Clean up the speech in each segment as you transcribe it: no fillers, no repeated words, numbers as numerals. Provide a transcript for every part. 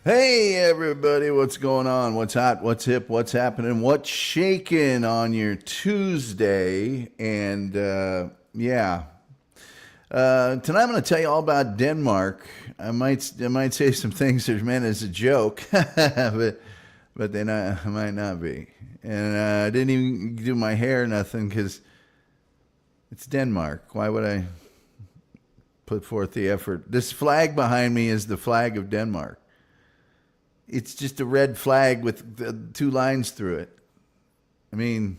Hey everybody, what's going on? What's hot? What's hip? What's happening? What's shaking on your Tuesday? And tonight I'm going to tell you all about Denmark. I might say some things that are meant as a joke, but they might not be. And I didn't even do my hair, nothing, because it's Denmark. Why would I put forth the effort? This flag behind me is the flag of Denmark. It's just a red flag with two lines through it. I mean,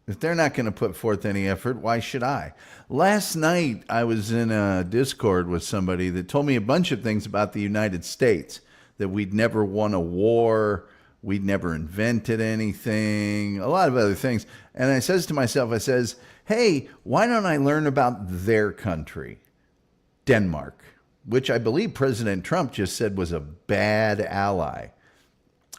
if they're not going to put forth any effort, why should I? Last night, I was in a Discord with somebody that told me a bunch of things about the United States, that we'd never won a war, we'd never invented anything, a lot of other things. And I says to myself, hey, why don't I learn about their country, Denmark? Which I believe President Trump just said was a bad ally.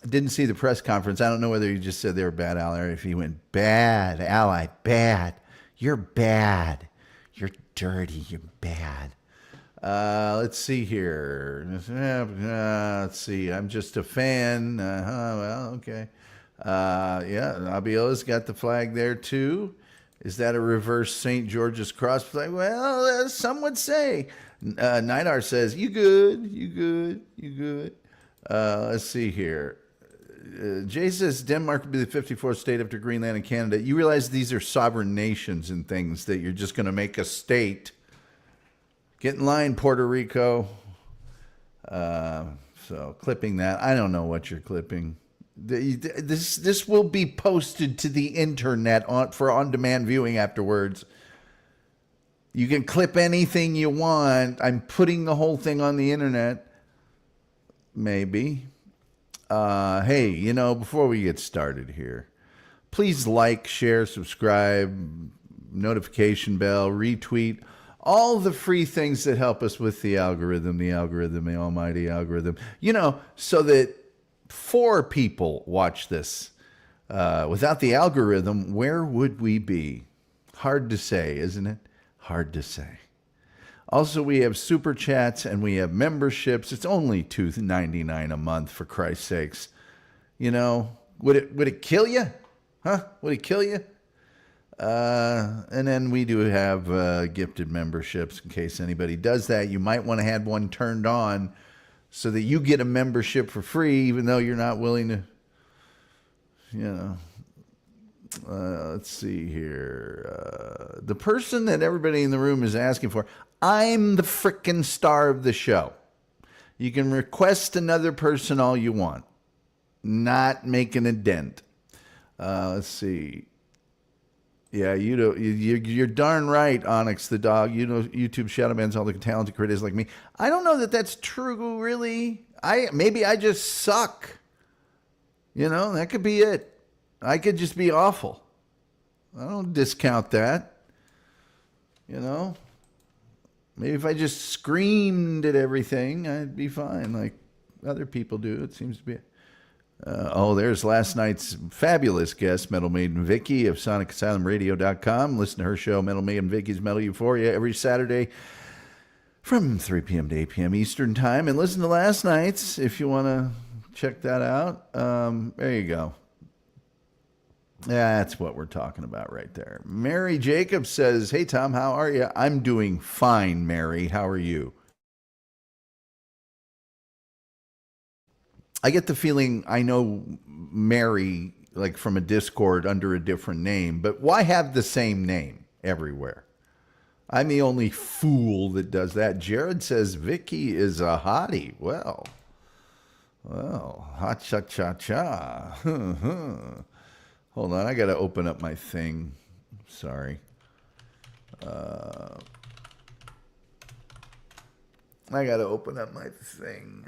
I didn't see the press conference. I don't know whether he just said they were a bad ally or if he went, bad ally, bad. You're bad. You're dirty. You're bad. Let's see here. Let's see. I'm just a fan. Well, okay. Abiela's got the flag there too. Is that a reverse St. George's cross flag? Well, some would say. Nidar says, you good. Let's see here. Jay says Denmark would be the 54th state after Greenland and Canada. You realize these are sovereign nations and things that you're just going to make a state. Get in line, Puerto Rico. So clipping that. I don't know what you're clipping. This will be posted to the internet for on-demand viewing afterwards. You can clip anything you want. I'm putting the whole thing on the internet. Maybe. Hey, before we get started here, please like, share, subscribe, notification bell, retweet, all the free things that help us with the algorithm, the almighty algorithm, so that 4 people watch this. Without the algorithm, where would we be? Hard to say, isn't it? Hard to say. Also, we have super chats and we have memberships. It's only $2.99 a month, for Christ's sakes. Would it kill you? Huh? Would it kill you? And then we do have gifted memberships in case anybody does that. You might want to have one turned on so that you get a membership for free, even though you're not willing to, let's see here. The person that everybody in the room is asking for, I'm the frickin' star of the show. You can request another person all you want. Not making a dent. Let's see. Yeah, you're darn right, Onyx the dog. YouTube shadow bans all the talented creators like me. I don't know that that's true, really. Maybe I just suck. That could be it. I could just be awful. I don't discount that. Maybe if I just screamed at everything, I'd be fine like other people do. It seems to be. There's last night's fabulous guest, Metal Maiden Vicky of SonicAsylumRadio.com. Listen to her show, Metal Maiden Vicky's Metal Euphoria, every Saturday from 3 p.m. to 8 p.m. Eastern Time. And listen to last night's if you want to check that out. There you go. Yeah, that's what we're talking about right there. Mary Jacobs says, hey, Tom, how are you? I'm doing fine, Mary. How are you? I get the feeling I know Mary, like from a Discord under a different name, but why have the same name everywhere? I'm the only fool that does that. Jared says, Vicky is a hottie. Well, hot cha-cha-cha. Hold on, I got to open up my thing. Sorry. I got to open up my thing.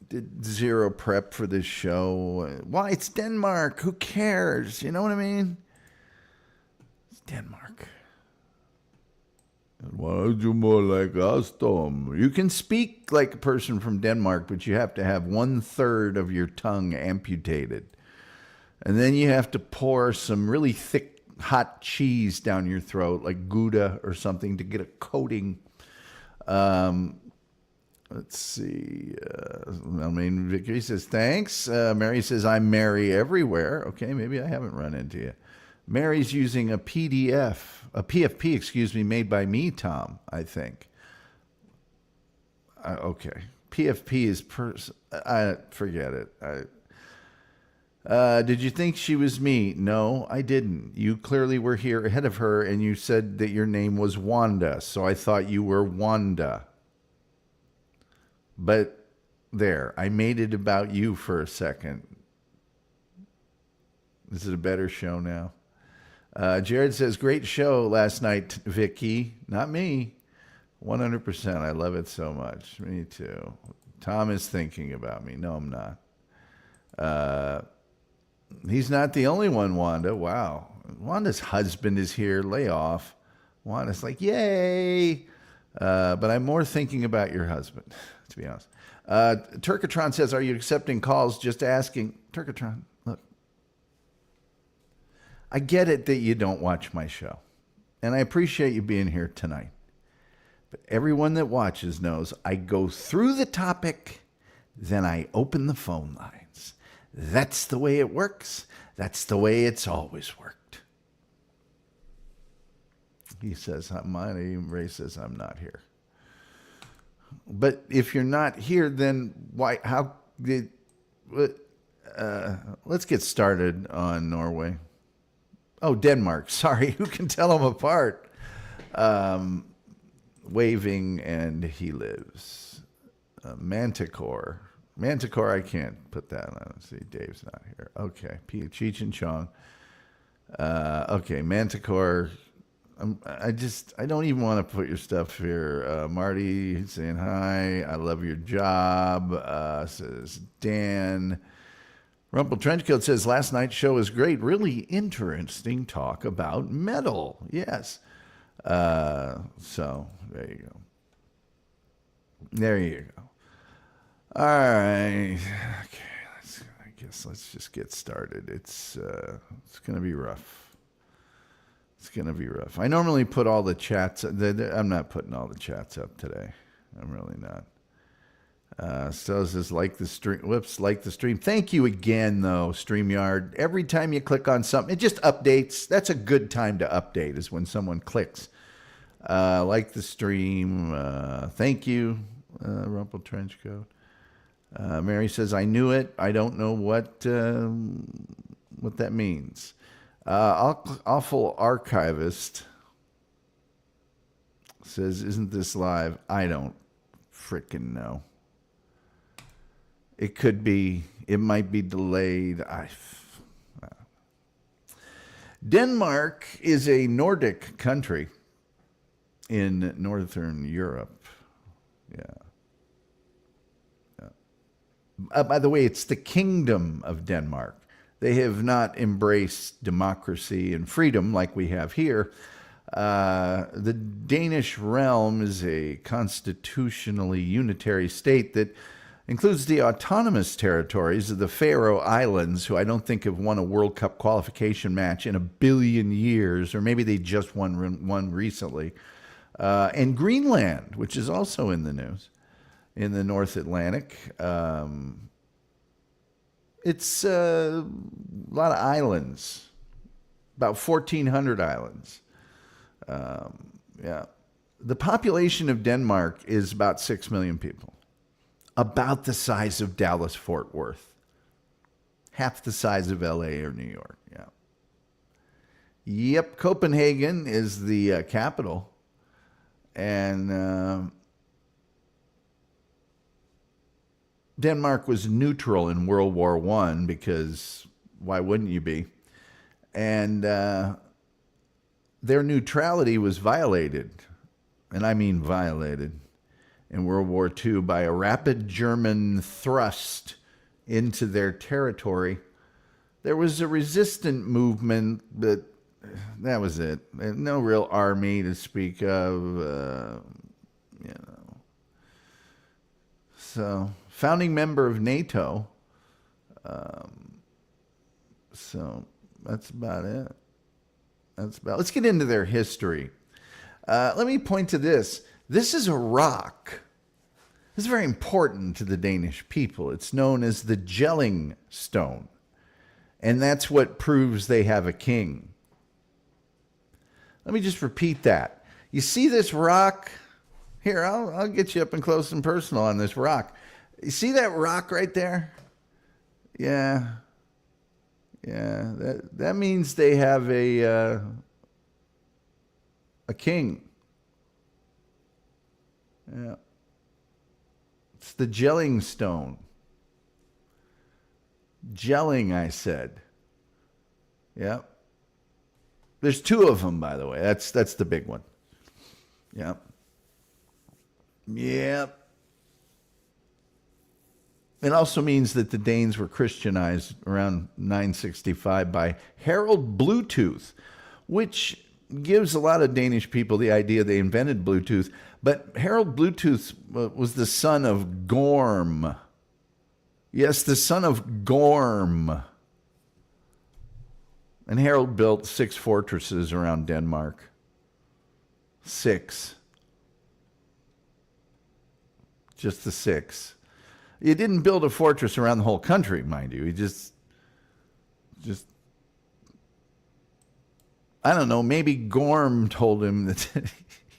Did zero prep for this show. Why? It's Denmark. Who cares? You know what I mean? It's Denmark. Why are you more like us, Tom? You can speak like a person from Denmark, but you have to have 1/3 of your tongue amputated. And then you have to pour some really thick, hot cheese down your throat, like Gouda or something, to get a coating. Let's see. Vicky says, thanks. Mary says, I'm Mary everywhere. Okay, maybe I haven't run into you. Mary's using a PFP, excuse me, made by me, Tom, I think. Okay. PFP is, forget it. Did you think she was me? No, I didn't. You clearly were here ahead of her, and you said that your name was Wanda, so I thought you were Wanda. But there, I made it about you for a second. Is it a better show now? Jared says, great show last night, Vicky. Not me. 100%. I love it so much. Me too. Tom is thinking about me. No, I'm not. He's not the only one, Wanda. Wow. Wanda's husband is here. Lay off. Wanda's like, yay. But I'm more thinking about your husband, to be honest. Turkatron says, are you accepting calls? Just asking. Turkatron, look. I get it that you don't watch my show. And I appreciate you being here tonight. But everyone that watches knows I go through the topic, then I open the phone lines. That's the way it works. That's the way it's always worked. He says, Ray says, I'm not here. But if you're not here, then why, how did, let's get started on Norway. Oh, Denmark. Sorry. Who can tell them apart? Waving and he lives. Manticore. Manticore, I can't put that on. Let's see, Dave's not here. Okay. Cheech and Chong. Okay, Manticore. I don't even want to put your stuff here. Marty saying hi. I love your job. Says Dan. Rumple Trenchcoat says last night's show was great. Really interesting talk about metal. Yes. So there you go. There you go. All right. Okay. I guess let's just get started. It's going to be rough. It's going to be rough. I normally put all the chats. I'm not putting all the chats up today. I'm really not. So says like the stream. Whoops, like the stream. Thank you again, though, StreamYard. Every time you click on something, it just updates. That's a good time to update, is when someone clicks. Like the stream. Thank you, Rumple Trenchcoat. Mary says, I knew it. I don't know what that means. Awful Archivist says, isn't this live? I don't frickin' know. It could be. It might be delayed. Denmark is a Nordic country in Northern Europe. Yeah. By the way, it's the Kingdom of Denmark. They have not embraced democracy and freedom like we have here. The Danish realm is a constitutionally unitary state that includes the autonomous territories of the Faroe Islands, who I don't think have won a World Cup qualification match in 1 billion years, or maybe they just won one recently, and Greenland, which is also in the news, in the North Atlantic. It's a lot of islands, about 1,400 islands. Yeah. The population of Denmark is about 6 million people. About the size of Dallas-Fort Worth. Half the size of LA or New York. Yeah. Yep, Copenhagen is the capital. And Denmark was neutral in World War I because why wouldn't you be? And their neutrality was violated, and I mean violated, in World War II by a rapid German thrust into their territory. There was a resistant movement, but that was it. No real army to speak of, So, founding member of NATO. So, that's about it. Let's get into their history. Let me point to this. This is a rock. This is very important to the Danish people. It's known as the gelling stone. And that's what proves they have a king. Let me just repeat that. You see this rock? Here, I'll get you up and close and personal on this rock. You see that rock right there? Yeah. Yeah, that means they have a king. Yeah. It's the gelling stone. Gelling, I said. Yep. There's two of them, by the way. That's the big one. Yep. Yep. It also means that the Danes were Christianized around 965 by Harold Bluetooth, which gives a lot of Danish people the idea they invented Bluetooth. But Harold Bluetooth was the son of Gorm. Yes, the son of Gorm. And Harold built 6 fortresses around Denmark. 6. Just the 6. He didn't build a fortress around the whole country, mind you. He just I don't know, maybe Gorm told him that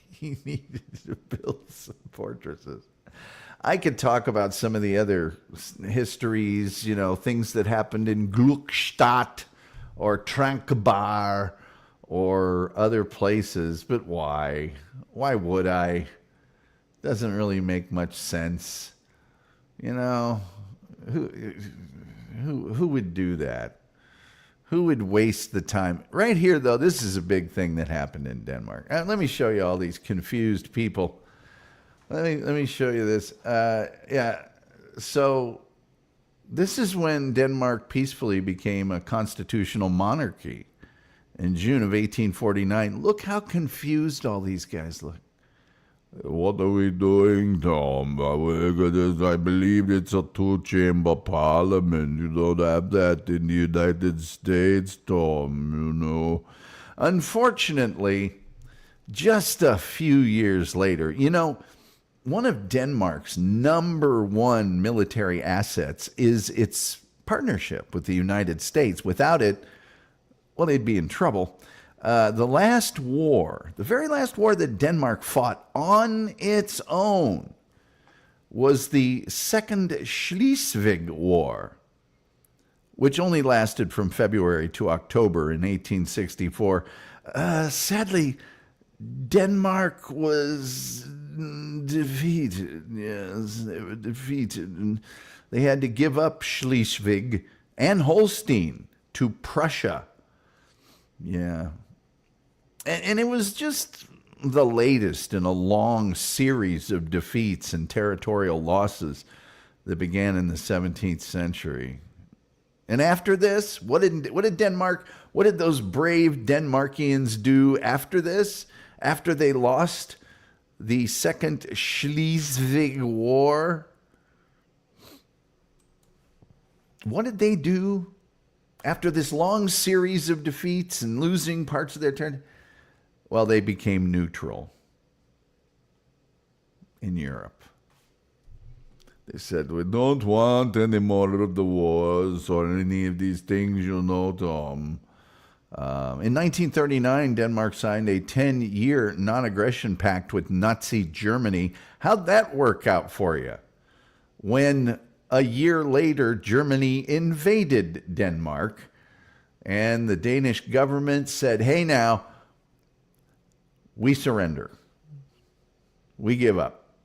he needed to build some fortresses. I could talk about some of the other histories, things that happened in Gluckstadt or Trankebar or other places, but why? Why would I? Doesn't really make much sense. Who would do that? Who would waste the time? Right here, though, this is a big thing that happened in Denmark. Let me show you all these confused people. Let me show you this. So this is when Denmark peacefully became a constitutional monarchy in June of 1849. Look how confused all these guys look. What are we doing, Tom? I believe it's a 2-chamber parliament. You don't have that in the United States, Tom, Unfortunately, just a few years later, one of Denmark's number one military assets is its partnership with the United States. Without it, well, they'd be in trouble. The very last war that Denmark fought on its own was the Second Schleswig War, which only lasted from February to October in 1864. Sadly, Denmark was defeated. Yes, they were defeated. And they had to give up Schleswig and Holstein to Prussia. Yeah. And it was just the latest in a long series of defeats and territorial losses that began in the 17th century. And after this, what did those brave Denmarkians do after this? After they lost the Second Schleswig War? What did they do after this long series of defeats and losing parts of their territory? Well, they became neutral in Europe. They said, we don't want any more of the wars or any of these things, Tom. In 1939, Denmark signed a 10-year non-aggression pact with Nazi Germany. How'd that work out for you? When a year later, Germany invaded Denmark, and the Danish government said, hey, now, we surrender. We give up.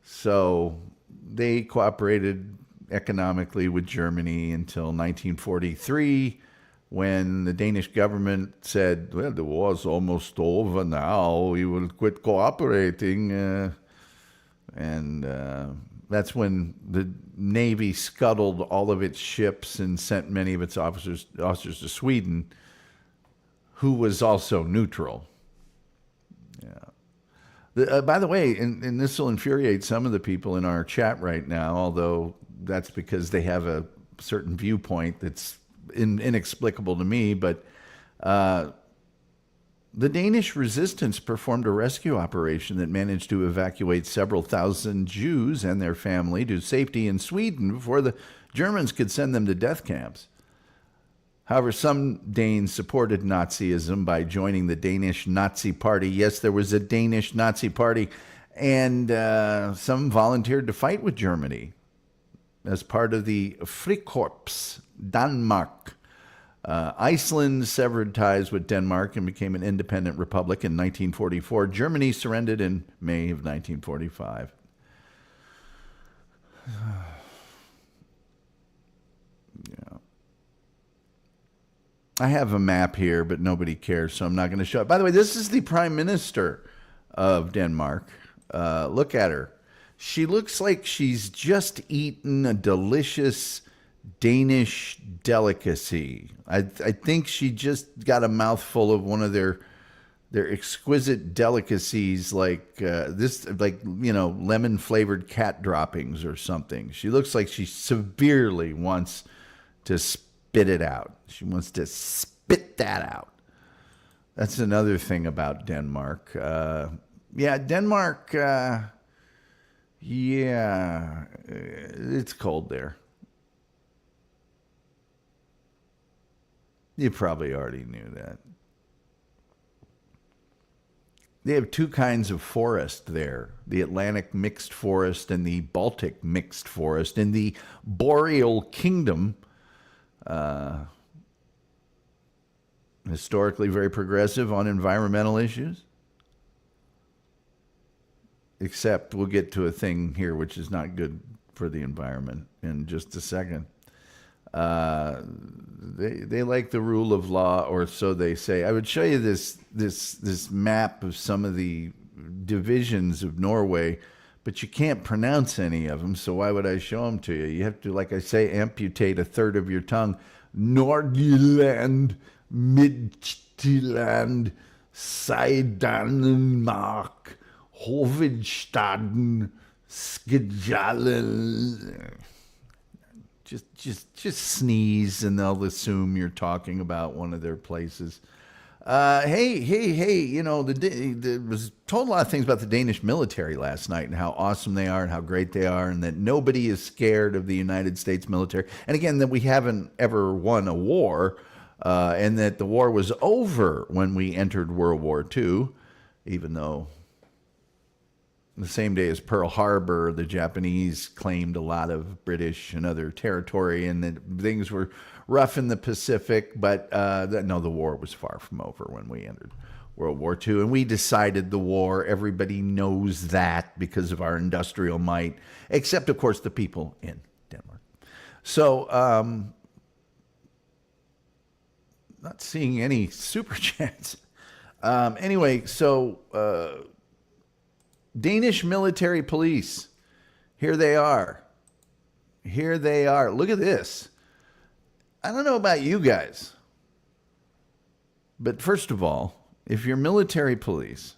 So they cooperated economically with Germany until 1943, when the Danish government said, well, the war's almost over now. We will quit cooperating. That's when the Navy scuttled all of its ships and sent many of its officers to Sweden, who was also neutral. Yeah. By the way, and this will infuriate some of the people in our chat right now, although that's because they have a certain viewpoint that's inexplicable to me, but The Danish resistance performed a rescue operation that managed to evacuate several thousand Jews and their family to safety in Sweden before the Germans could send them to death camps. However, some Danes supported Nazism by joining the Danish Nazi Party. Yes, there was a Danish Nazi Party, and some volunteered to fight with Germany as part of the Frikorps Danmark. Iceland severed ties with Denmark and became an independent republic in 1944. Germany surrendered in May of 1945. Yeah. I have a map here, but nobody cares, so I'm not going to show it. By the way, this is the Prime Minister of Denmark. Look at her. She looks like she's just eaten a delicious Danish delicacy. I think she just got a mouthful of one of their exquisite delicacies, like lemon flavored cat droppings or something. She looks like she severely wants to spit it out. She wants to spit that out. That's another thing about Denmark. Denmark. It's cold there. You probably already knew that. They have two kinds of forest there, the Atlantic mixed forest and the Baltic mixed forest. In the Boreal Kingdom, historically very progressive on environmental issues. Except we'll get to a thing here which is not good for the environment in just a second. They like the rule of law, or so they say. I would show you this map of some of the divisions of Norway, but you can't pronounce any of them, so why would I show them to you? You have to, like I say, amputate a third of your tongue. Nordjylland, Midtjylland, Syddanmark, Hovedstaden, Skjalen. Just sneeze and they'll assume you're talking about one of their places. Hey, there was told a lot of things about the Danish military last night and how awesome they are and how great they are, and that nobody is scared of the United States military. And again, that we haven't ever won a war, and that the war was over when we entered World War II, even though the same day as Pearl Harbor, the Japanese claimed a lot of British and other territory, and that things were rough in the Pacific. But no, the war was far from over when we entered World War II, and we decided the war. Everybody knows that because of our industrial might, except, of course, the people in Denmark. So, not seeing any super chats. Anyway, so Danish military police, here they are. Here they are. Look at this. I don't know about you guys, but first of all, if you're military police,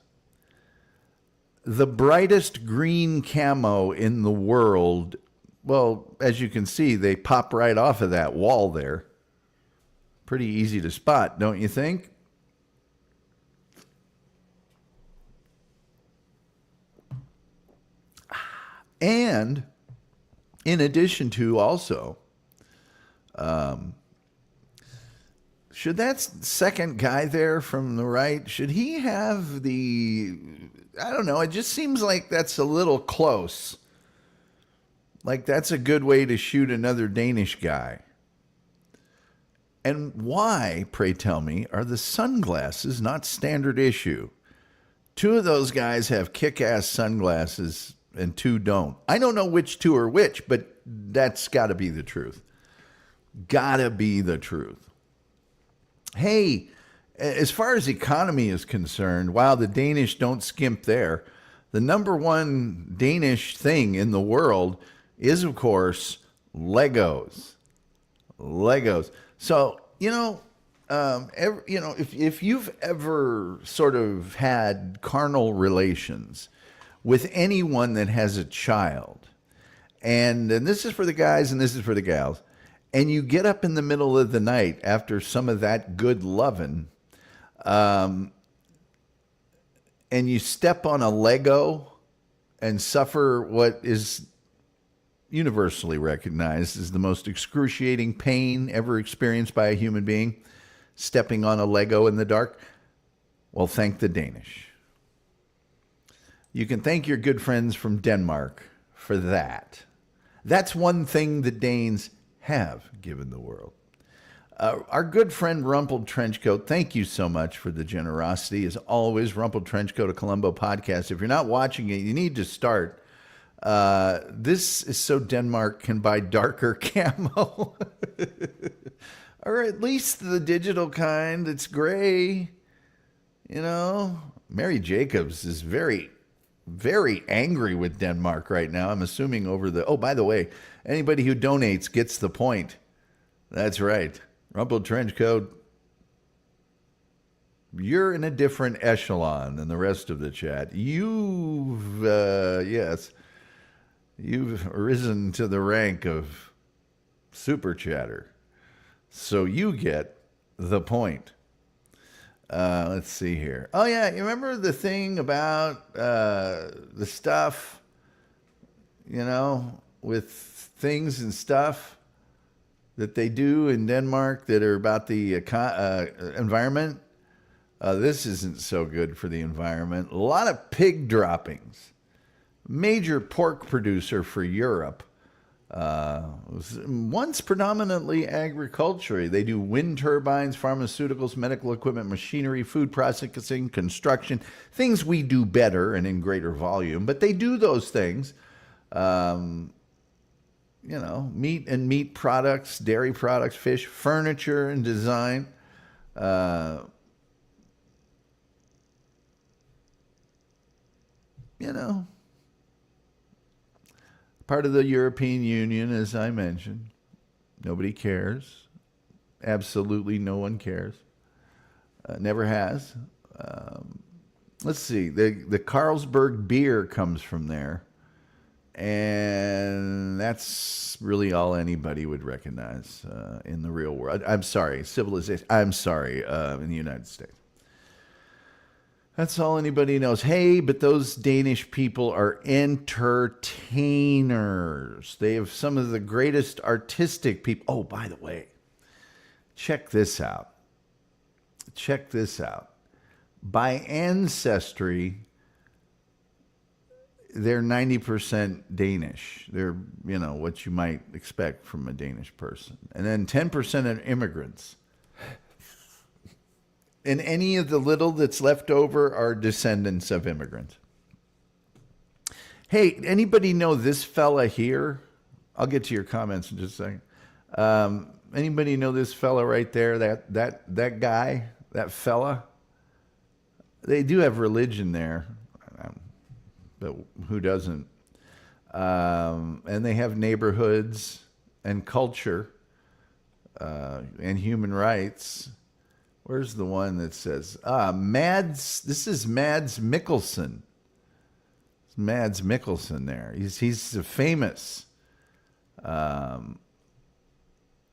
the brightest green camo in the world, well, as you can see, they pop right off of that wall there. Pretty easy to spot, don't you think? And in addition to also, should that second guy there from the right, should he have the, I don't know, it just seems like that's a little close. Like that's a good way to shoot another Danish guy. And why, pray tell me, are the sunglasses not standard issue? Two of those guys have kick-ass sunglasses and two don't. I don't know which two are which, but that's got to be the truth. Gotta be the truth. Hey, as far as economy is concerned, while the Danish don't skimp there, the number one Danish thing in the world is, of course, Legos. Legos. So, if you've ever sort of had carnal relations with anyone that has a child, and this is for the guys and this is for the gals, and you get up in the middle of the night after some of that good loving, and you step on a Lego and suffer what is universally recognized as the most excruciating pain ever experienced by a human being, stepping on a Lego in the dark, well, thank the Danish. You can thank your good friends from Denmark for that. That's one thing the Danes have given the world. Our good friend Rumpled Trenchcoat, thank you so much for the generosity. As always, Rumpled Trenchcoat, a Columbo podcast. If you're not watching it, you need to start. This is so Denmark can buy darker camo. Or at least the digital kind that's gray. You know, Mary Jacobs is very, very angry with Denmark right now. I'm assuming over the... Oh, by the way, anybody who donates gets the point. That's right. Rumpled Trenchcoat, you're in a different echelon than the rest of the chat. You've risen to the rank of super chatter. So you get the point. Let's see here. Oh, yeah. You remember the thing about the stuff, you know, with things and stuff that they do in Denmark that are about the environment? This isn't so good for the environment. A lot of pig droppings. Major pork producer for Europe. Was once predominantly agriculture. They do wind turbines, pharmaceuticals, medical equipment, machinery, food processing, construction, things we do better and in greater volume. But they do those things. You know, meat and meat products, dairy products, fish, furniture and design. You know, part of the European Union, as I mentioned. Nobody cares. Absolutely no one cares. Never has. Let's see. The Carlsberg beer comes from there. And that's really all anybody would recognize in the real world. I'm sorry, civilization. I'm sorry, in the United States. That's all anybody knows. Hey, but those Danish people are entertainers. They have some of the greatest artistic people. Oh, by the way, check this out. Check this out. By ancestry, they're 90% Danish. They're, you know, what you might expect from a Danish person. And then 10% are immigrants. And any of the little that's left over are descendants of immigrants. Hey, anybody know this fella here? I'll get to your comments in just a second. Anybody know this fella right there? That guy? That fella? They do have religion there. But who doesn't? And they have neighborhoods and culture and human rights. Where's the one that says, Mads, this is Mads Mikkelsen. It's Mads Mikkelsen there. He's famous.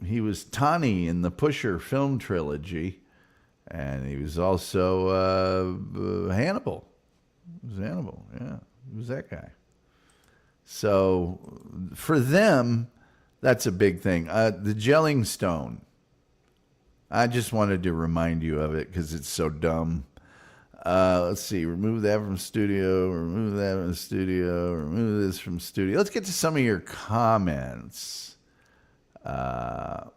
He was Tani in the Pusher film trilogy. And he was also Hannibal. It was Hannibal, yeah. He was that guy. So for them, that's a big thing. The gelling stone. I just wanted to remind you of it because it's so dumb. Let's see. Remove that from studio. Remove that from studio. Remove this from studio. Let's get to some of your comments. Let's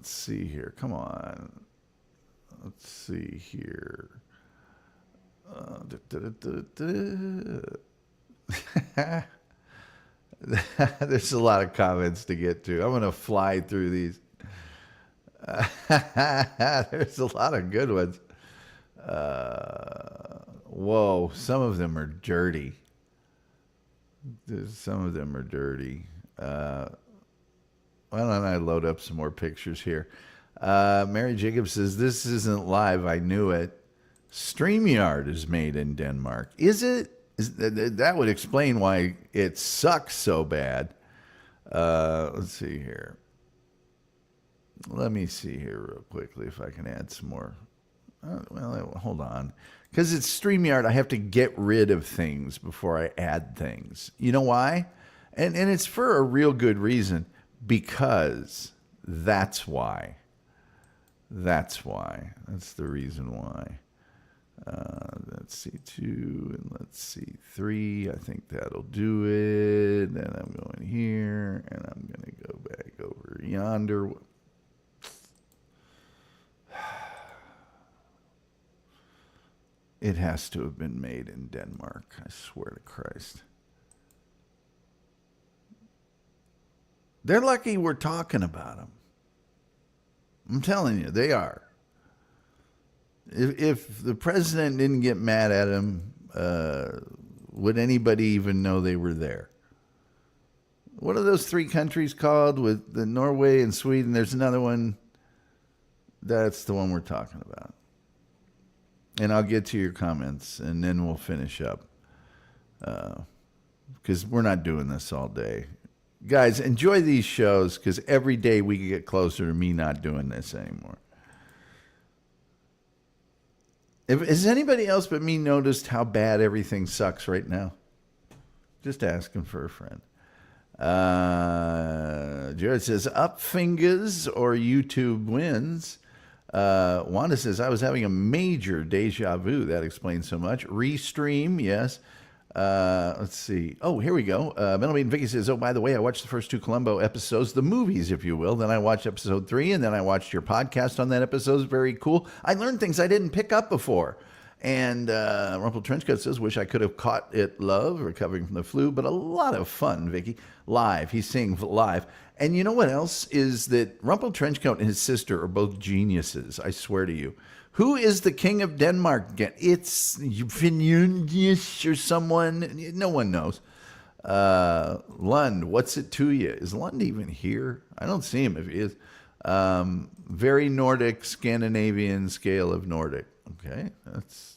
see here. Come on. Let's see here. There's a lot of comments to get to. I'm going to fly through these. There's a lot of good ones. Whoa, some of them are dirty. Some of them are dirty. Why don't I load up some more pictures here? Mary Jacobs says, this isn't live. I knew it. StreamYard is made in Denmark. Is it? That would explain why it sucks so bad. Let's see here. Let me see here real quickly if I can add some more. Well, hold on. Because it's StreamYard, I have to get rid of things before I add things. You know why? And it's for a real good reason. Because that's why. That's why. That's the reason why. Let's see, 2, and let's see, 3. I think that'll do it. Then I'm going here, and I'm going to go back over yonder. It has to have been made in Denmark, I swear to Christ. They're lucky we're talking about them. I'm telling you, they are. If the president didn't get mad at him, would anybody even know they were there? What are those 3 countries called with the Norway and Sweden? There's another one. That's the one we're talking about. And I'll get to your comments, and then we'll finish up. Because we're not doing this all day. Guys, enjoy these shows, because every day we can get closer to me not doing this anymore. Has anybody else but me noticed how bad everything sucks right now? Just asking for a friend. Jared says, up fingers or YouTube wins. Wanda says, I was having a major deja vu. That explains so much. Restream, yes. Let's see. Oh, here we go. Metal Meat Vicky says, oh, by the way, I watched the first 2 Columbo episodes, the movies, if you will. Then I watched episode 3, and then I watched your podcast on that episode. It's very cool. I learned things I didn't pick up before. And Rumple Trenchcoat says, wish I could have caught it live, recovering from the flu, but a lot of fun, Vicky. Live. He's saying live. And you know what else is that Rumple Trenchcoat and his sister are both geniuses, I swear to you. Who is the king of Denmark again? It's Finjunius or someone. No one knows. Lund, what's it to you? Is Lund even here? I don't see him if he is. Very Nordic, Scandinavian scale of Nordic. Okay, that's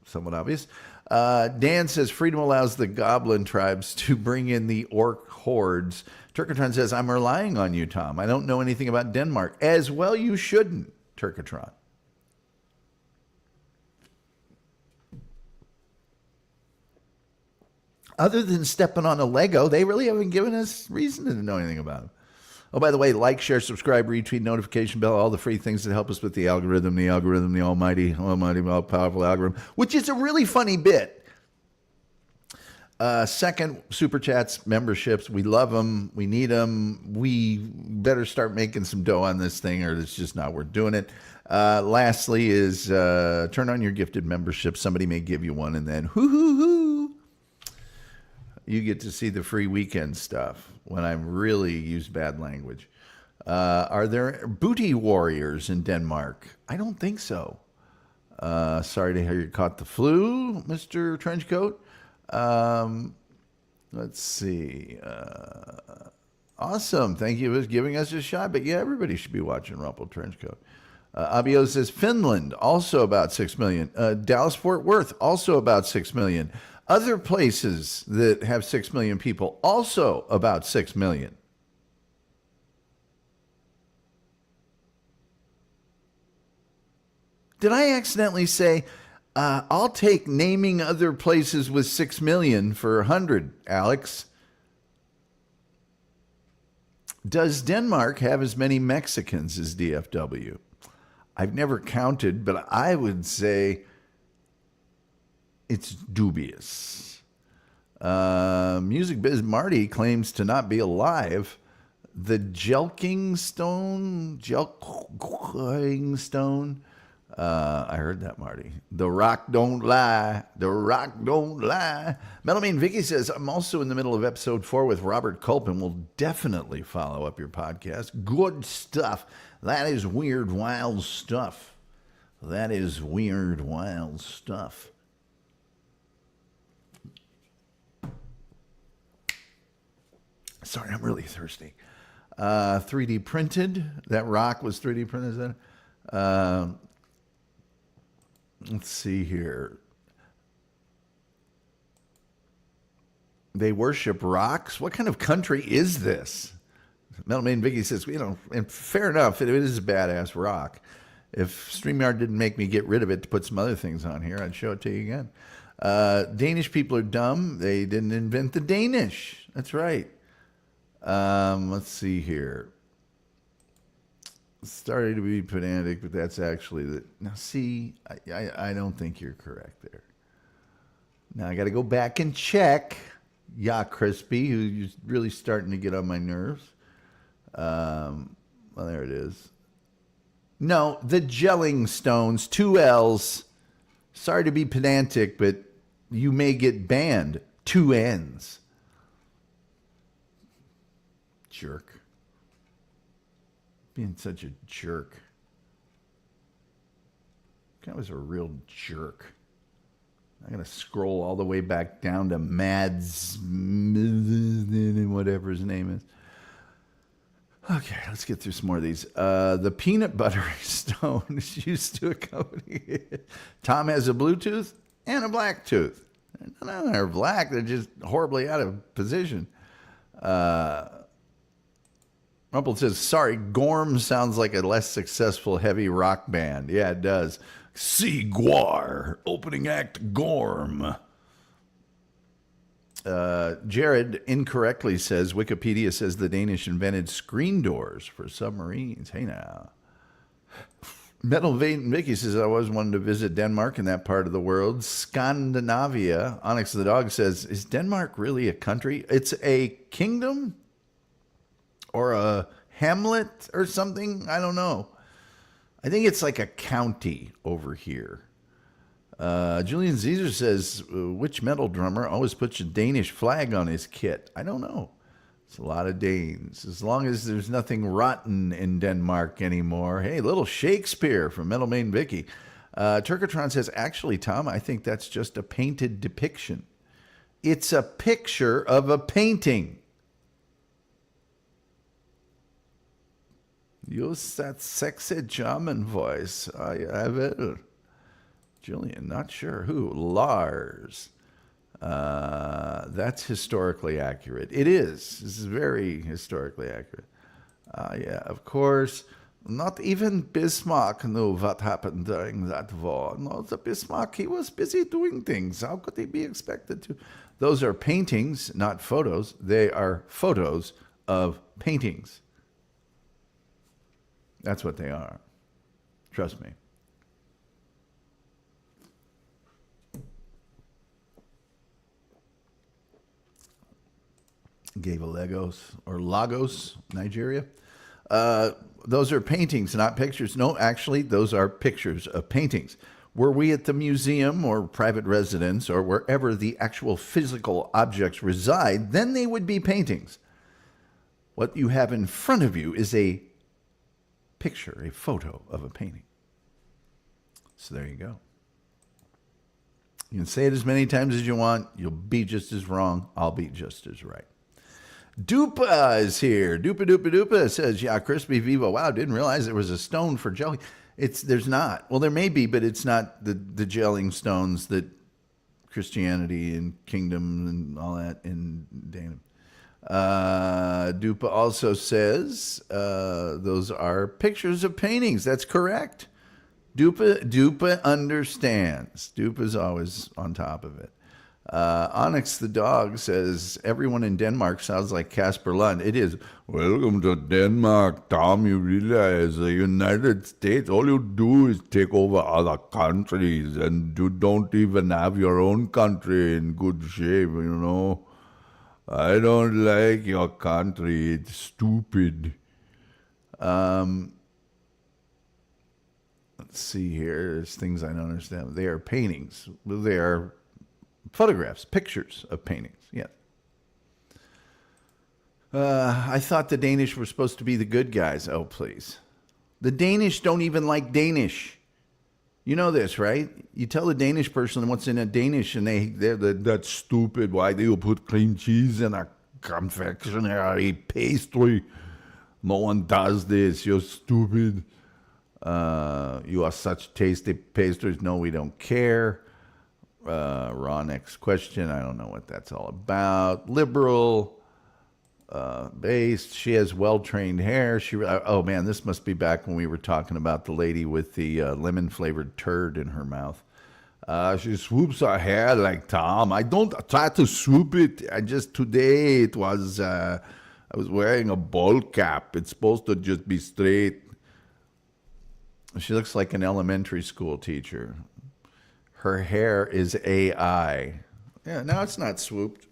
somewhat obvious. Dan says, freedom allows the goblin tribes to bring in the orc hordes. Turkatron says, I'm relying on you, Tom. I don't know anything about Denmark. As well you shouldn't, Turkatron. Other than stepping on a Lego, they really haven't given us reason to know anything about them. Oh, by the way, like, share, subscribe, retweet, notification bell, all the free things that help us with the algorithm, the almighty, all-powerful algorithm, which is a really funny bit. Second, super chats, memberships. We love them. We need them. We better start making some dough on this thing, or it's just not worth doing it. Lastly is turn on your gifted membership. Somebody may give you one, and then hoo-hoo-hoo. You get to see the free weekend stuff when I really use bad language. Are there booty warriors in Denmark? I don't think so. Sorry to hear you caught the flu, Mr. Trenchcoat. Let's see. Awesome. Thank you for giving us a shot. But yeah, everybody should be watching Rumple Trenchcoat. Abio says Finland, also about 6 million. Dallas-Fort Worth, also about 6 million. Other places that have 6 million people, also about 6 million. Did I accidentally say, I'll take naming other places with 6 million for 100, Alex? Does Denmark have as many Mexicans as DFW? I've never counted, but I would say it's dubious. Music Biz Marty claims to not be alive. The Jelking Stone? I heard that, Marty. The rock don't lie. The rock don't lie. Metal Mean Vicky says, I'm also in the middle of episode 4 with Robert Culp, and will definitely follow up your podcast. Good stuff. That is weird, wild stuff. That is weird, wild stuff. Sorry, I'm really thirsty. 3D printed. That rock was 3D printed, is that? Let's see here. They worship rocks? What kind of country is this? Metal Man Vicky says, and fair enough, it is a badass rock. If StreamYard didn't make me get rid of it to put some other things on here, I'd show it to you again. Danish people are dumb. They didn't invent the Danish. That's right. Let's see here. Started to be pedantic, but that's actually the... Now, see, I don't think you're correct there. Now, I got to go back and check. Yeah, Crispy, who's really starting to get on my nerves. Well, there it is. No, the gelling stones, 2 L's. Sorry to be pedantic, but you may get banned. 2 N's. Jerk. Being such a jerk. That was a real jerk. I'm going to scroll all the way back down to Mads, whatever his name is. Okay, let's get through some more of these. The peanut butter stone is used to accompany it. Tom has a blue tooth and a black tooth. No, they're black. They're just horribly out of position. Rumple says, sorry, Gorm sounds like a less successful heavy rock band. Yeah, it does. Guar, opening act Gorm. Jared incorrectly says, Wikipedia says the Danish invented screen doors for submarines. Hey now. Metal Vein Vicky says, I always wanted to visit Denmark in that part of the world. Scandinavia. Onyx the Dog says, is Denmark really a country? It's a kingdom or a hamlet or something. I don't know. I think it's like a county over here. Julian Caesar says, which metal drummer always puts a Danish flag on his kit? I don't know. It's a lot of Danes. As long as there's nothing rotten in Denmark anymore. Hey, little Shakespeare from Metal Main Vicky. Turkatron says, actually, Tom, I think that's just a painted depiction. It's a picture of a painting. Use that sexy German voice. I will. Julian, not sure who. Lars. That's historically accurate. It is. This is very historically accurate. Yeah, of course. Not even Bismarck knew what happened during that war. No, the Bismarck, he was busy doing things. How could he be expected to? Those are paintings, not photos. They are photos of paintings. That's what they are. Trust me. Gave a Lagos, Nigeria. Those are paintings, not pictures. No, actually, those are pictures of paintings. Were we at the museum or private residence or wherever the actual physical objects reside, then they would be paintings. What you have in front of you is a picture, a photo of a painting. So there you go. You can say it as many times as you want. You'll be just as wrong. I'll be just as right. Dupa is here. Dupa says, yeah, Crispy Vivo. Wow, didn't realize there was a stone for jelly. There's not. Well, there may be, but it's not the gelling stones that Christianity and kingdom and all that in Dana. Dupa also says those are pictures of paintings. That's correct. Dupa understands. Dupa's always on top of it. Onyx the Dog says, everyone in Denmark sounds like Casper Lund. It is. Welcome to Denmark, Tom. You realize the United States, all you do is take over other countries, and you don't even have your own country in good shape, you know. I don't like your country. It's stupid. Let's see here. There's things I don't understand. They are paintings. They are photographs, pictures of paintings. Yeah. I thought the Danish were supposed to be the good guys. Oh, please. The Danish don't even like Danish. You know this, right? You tell a Danish person what's in a Danish, and they're that's stupid. Why do you put cream cheese in a confectionery pastry? No one does this. You're stupid. You are such tasty pastries. No, we don't care. Raw next question. I don't know what that's all about. Liberal. Based. She has well-trained hair. Oh man, this must be back when we were talking about the lady with the lemon-flavored turd in her mouth. She swoops her hair like Tom. I don't try to swoop it. Today it was, I was wearing a bowl cap. It's supposed to just be straight. She looks like an elementary school teacher. Her hair is AI. Yeah, now it's not swooped.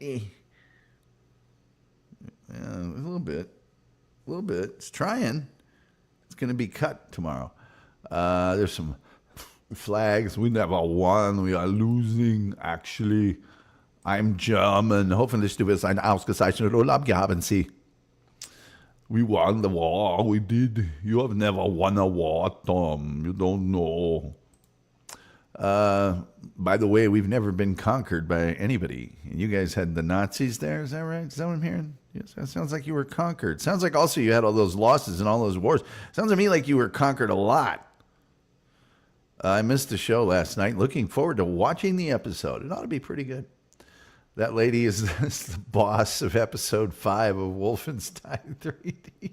Yeah, a little bit. It's trying. It's going to be cut tomorrow. There's some flags. We never won. We are losing, actually. I'm German. Hoffentlich du wirst einen ausgezeichneten Urlaub haben Sie. We won the war. We did. You have never won a war, Tom. You don't know. By the way, we've never been conquered by anybody. You guys had the Nazis there. Is that right? Is that what I'm hearing? Yes, that sounds like you were conquered. Sounds like also you had all those losses and all those wars. Sounds to me like you were conquered a lot. I missed the show last night. Looking forward to watching the episode. It ought to be pretty good. That lady is the boss of episode 5 of Wolfenstein 3D.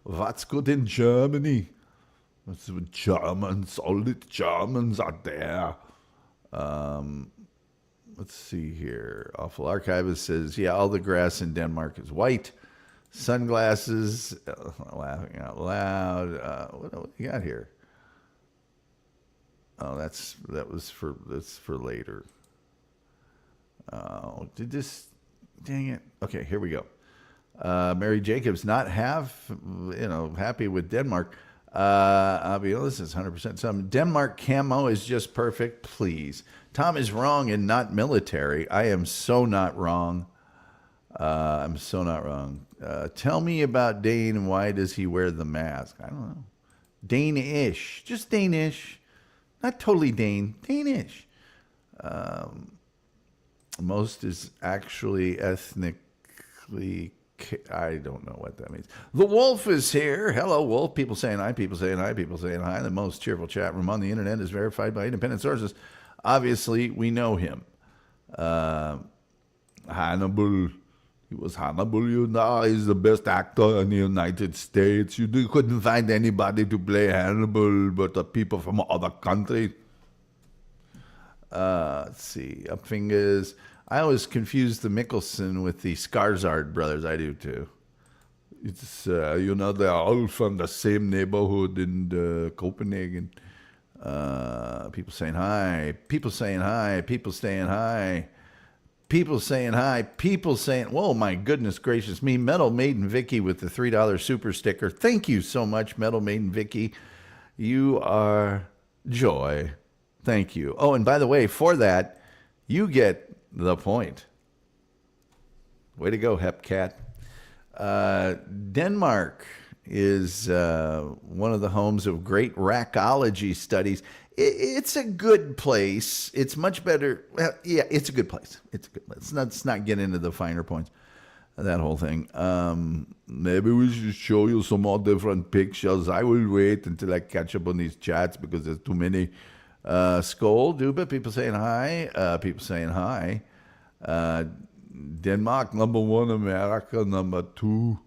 What's good in Germany? What's with Germans? All the Germans are there. Let's see here. Awful Archivist says, yeah, all the grass in Denmark is white. Sunglasses. Laughing out loud. What do we got here? Oh, that's for later. Did this? Dang it. Okay, here we go. Mary Jacobs not happy with Denmark. This is 100% some. Denmark camo is just perfect. Please, Tom is wrong and not military. I am so not wrong. I'm so not wrong. Tell me about Dane and why does he wear the mask? I don't know. Danish, just Danish. Not totally Danish. Most is actually ethnically, I don't know what that means. The Wolf is here. Hello, Wolf. People saying hi, people saying hi, people saying hi. The most cheerful chat room on the internet is verified by independent sources. Obviously, we know him. Hannibal. He was Hannibal, he's the best actor in the United States. You couldn't find anybody to play Hannibal but the people from other countries. Let's see. Up fingers. I always confuse the Mikkelsen with the Skarsgård brothers. I do too. It's, they're all from the same neighborhood in Copenhagen. People saying hi. People saying hi. People saying hi. People saying hi. People saying, whoa, my goodness gracious me. Metal Maiden Vicky with the $3 super sticker. Thank you so much, Metal Maiden Vicky. You are joy. Thank you. Oh, and by the way, for that, you get the point. Way to go, Hepcat. Denmark is one of the homes of great rackology studies. It's a good place. It's much better. Well, yeah, it's a good place. It's a good place. Let's not get into the finer points of that whole thing. Maybe we should show you some more different pictures. I will wait until I catch up on these chats because there's too many. Skoll, Duba, people saying hi. People saying hi. Denmark, number 1, America, number 2.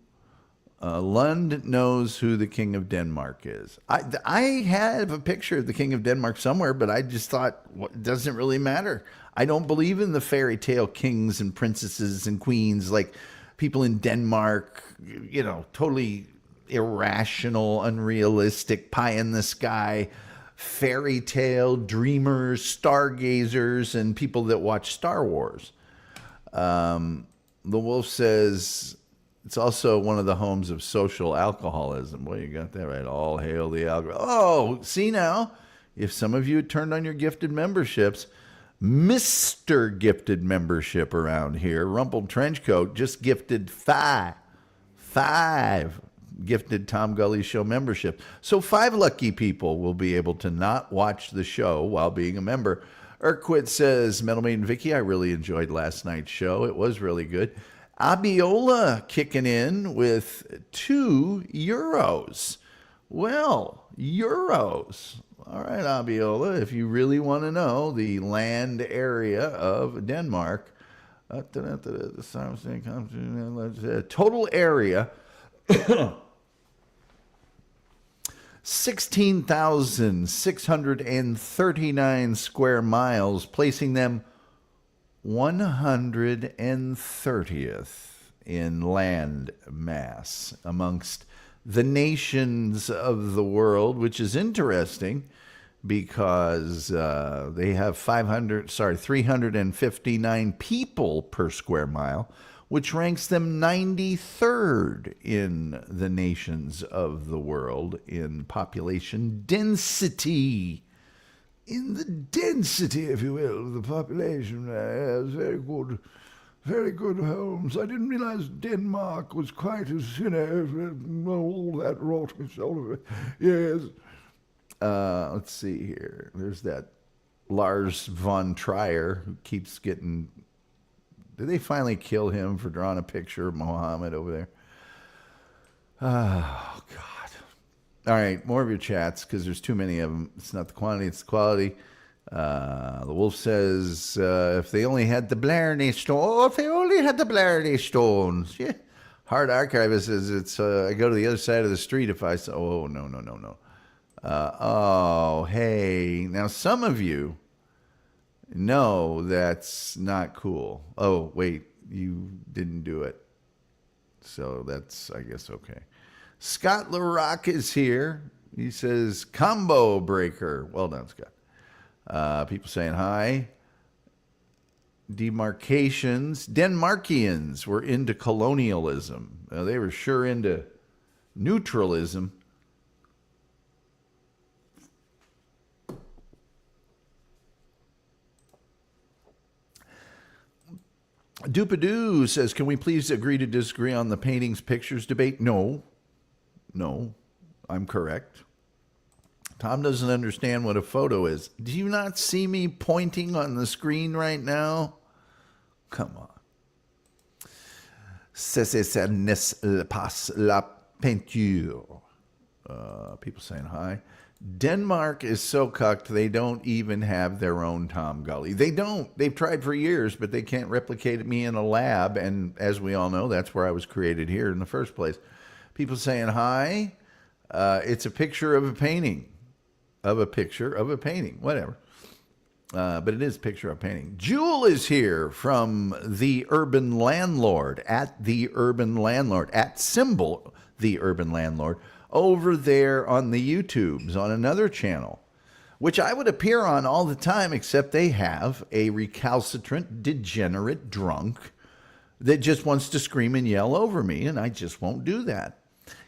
Lund knows who the King of Denmark is. I have a picture of the King of Denmark somewhere, but I just thought, it doesn't really matter. I don't believe in the fairy tale kings and princesses and queens like people in Denmark, totally irrational, unrealistic, pie in the sky, fairy tale dreamers, stargazers, and people that watch Star Wars. The Wolf says it's also one of the homes of social alcoholism. Boy, you got that right. All hail the alcohol. Oh, see now, if some of you had turned on your gifted memberships, Mr. Gifted membership around here, Rumpled Trenchcoat, just gifted five gifted Tom Gulley Show membership. So 5 lucky people will be able to not watch the show while being a member. Urquit says, Metal Maiden Vicky, I really enjoyed last night's show. It was really good. Abiola kicking in with €2. Well, euros. All right, Abiola, if you really want to know the land area of Denmark, Total area 16,639 square miles, placing them 130th in land mass amongst the nations of the world, which is interesting because they have 359 people per square mile, which ranks them 93rd in the nations of the world in population density. In the density, if you will, of the population. Yes, very good. Very good, Holmes. I didn't realize Denmark was quite as, all that rot. Yes. Let's see here. There's that Lars von Trier who keeps getting... Did they finally kill him for drawing a picture of Mohammed over there? Oh, God. All right, more of your chats because there's too many of them. It's not the quantity, it's the quality. The Wolf says, if they only had the Blarney Stone. Oh, if they only had the Blarney Stones. Yeah. Hard Archivist says, it's, I go to the other side of the street if I... Oh, no. Oh, hey. Now, some of you... No, that's not cool. Oh, wait, you didn't do it. So that's, I guess, okay. Scott LaRock is here. He says, combo breaker. Well done, Scott. People saying hi. Demarcations. Denmarkians were into colonialism. They were sure into neutralism. Doopadoo says, can we please agree to disagree on the paintings, pictures debate? No, I'm correct. Tom doesn't understand what a photo is. Do you not see me pointing on the screen right now? Come on. C'est n'est pas la peinture. People saying hi. Denmark is so cucked they don't even have their own Tom Gulley. They don't. They've tried for years, but they can't replicate me in a lab. And as we all know, that's where I was created here in the first place. People saying hi. It's a picture of a painting. Whatever. But it is a picture of a painting. Jewel is here from The Urban Landlord, at The Urban Landlord, at symbol The Urban Landlord, over there on the YouTubes, on another channel, which I would appear on all the time, except they have a recalcitrant, degenerate drunk that just wants to scream and yell over me, and I just won't do that.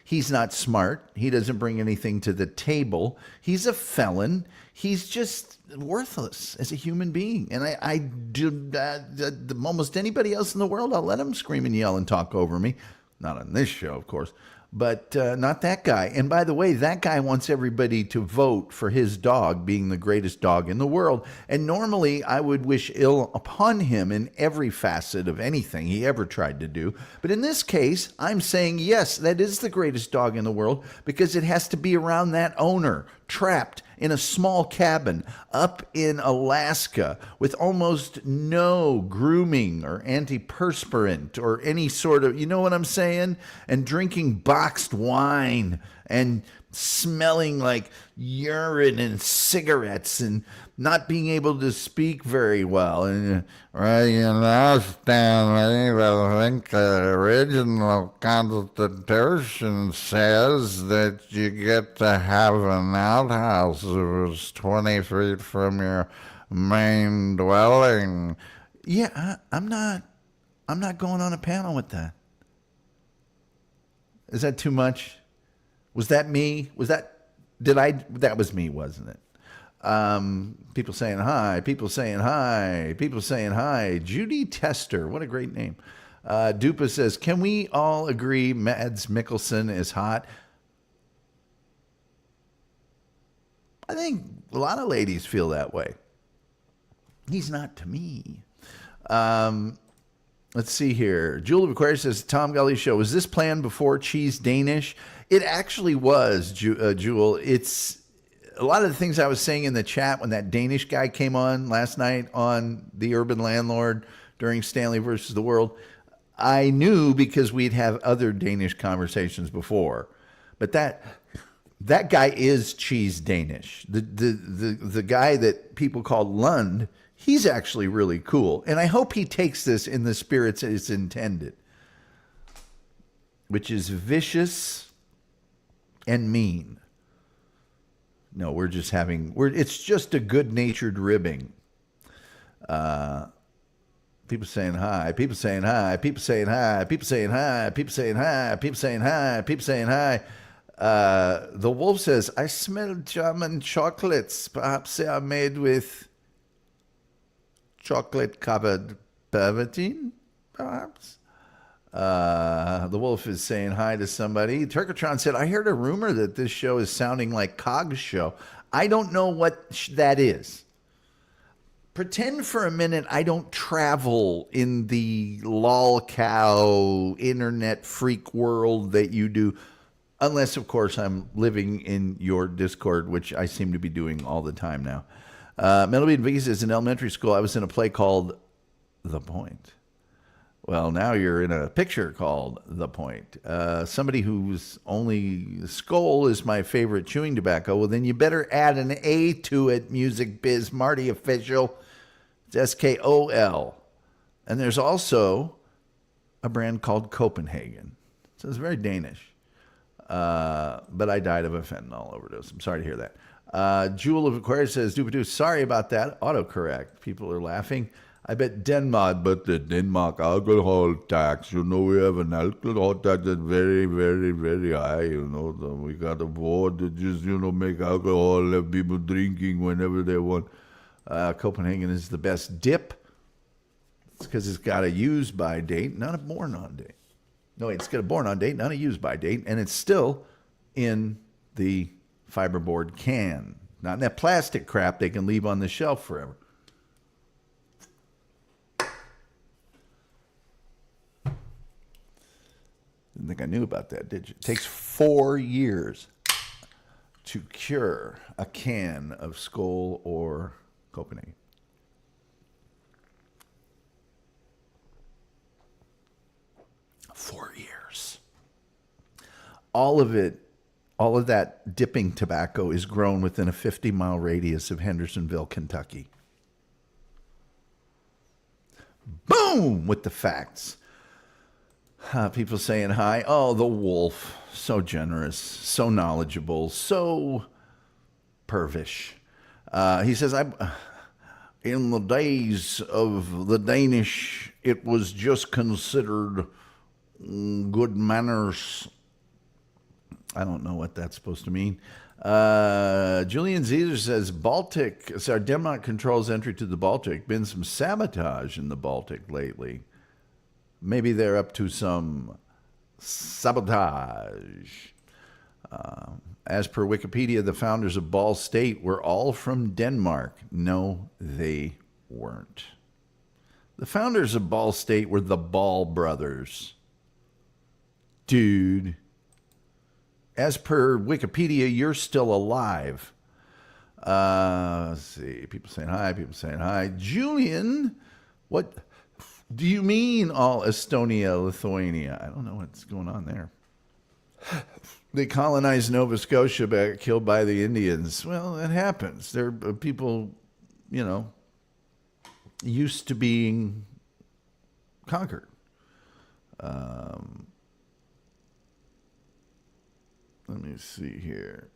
He's not smart. He doesn't bring anything to the table. He's a felon. He's just worthless as a human being. And I do almost anybody else in the world, I'll let him scream and yell and talk over me. Not on this show, of course. But not that guy. And by the way, that guy wants everybody to vote for his dog being the greatest dog in the world. And normally I would wish ill upon him in every facet of anything he ever tried to do. But in this case, I'm saying, yes, that is the greatest dog in the world because it has to be around that owner, trapped in a small cabin up in Alaska with almost no grooming or antiperspirant or any sort of, you know what I'm saying? And drinking boxed wine and smelling like urine and cigarettes and not being able to speak very well. And well, you know, Stanley, I think the original Constitution says that you get to have an outhouse if it's 20 feet from your main dwelling. Yeah, I'm not going on a panel with that. Is that too much? Was that me? That was me, wasn't it? People saying hi. Judy Tester, what a great name. Dupa says, can we all agree Mads Mikkelsen is hot? I think a lot of ladies feel that way. He's not to me. Let's see here. Jewel of Aquarius says, Tom Gulley Show, was this planned before Cheese Danish? It actually was, Jewel. It's a lot of the things I was saying in the chat when that Danish guy came on last night on The Urban Landlord during Stanley versus the World. I knew because we'd have other Danish conversations before, but that guy is cheese Danish. The guy that people call Lund, he's actually really cool, and I hope he takes this in the spirits it's intended, which is vicious and mean. No, it's just a good-natured ribbing. People saying hi, people saying hi, people saying hi, people saying hi, people saying hi, people saying hi, people saying hi. The wolf says, I smell German chocolates. Perhaps they are made with chocolate-covered pervertine, perhaps? The wolf is saying hi to somebody. Turkatron said, I heard a rumor that this show is sounding like Cog's show. I don't know what that is. Pretend for a minute I don't travel in the lolcow internet freak world that you do. Unless, of course, I'm living in your Discord, which I seem to be doing all the time now. Metalbeat Vicky says, in elementary school, I was in a play called The Point. Well, now you're in a picture called The Point. Somebody whose only skull is my favorite chewing tobacco. Well, then you better add an A to it, Music Biz Marty Official. It's SKOL. And there's also a brand called Copenhagen. So it's very Danish. But I died of a fentanyl overdose. I'm sorry to hear that. Jewel of Aquarius says, Doopadoo, sorry about that. Autocorrect. People are laughing. I bet Denmark, but the Denmark alcohol tax, we have an alcohol tax that's very, very, very high, we got a board to just, make alcohol, have people drinking whenever they want. Copenhagen is the best dip. It's because it's got a use-by date, not a born-on date. No, it's got a born-on date, not a use-by date, and it's still in the fiberboard can. Not in that plastic crap they can leave on the shelf forever. Didn't think I knew about that, did you? It takes 4 years to cure a can of Skol or Copenhagen. All of that dipping tobacco is grown within a 50-mile radius of Hendersonville, Kentucky. Boom! With the facts. People saying hi. Oh, the wolf. So generous, so knowledgeable, so pervish. He says, in the days of the Danish, it was just considered good manners. I don't know what that's supposed to mean. Julian Caesar says, Denmark controls entry to the Baltic. Been some sabotage in the Baltic lately. Maybe they're up to some sabotage. As per Wikipedia, the founders of Ball State were all from Denmark. No, they weren't. The founders of Ball State were the Ball brothers. Dude. As per Wikipedia, you're still alive. Let's see. People saying hi. Julian, what do you mean all Estonia, Lithuania? I don't know what's going on there. They colonized Nova Scotia, got killed by the Indians. Well, it happens. There are people, used to being conquered. Let me see here.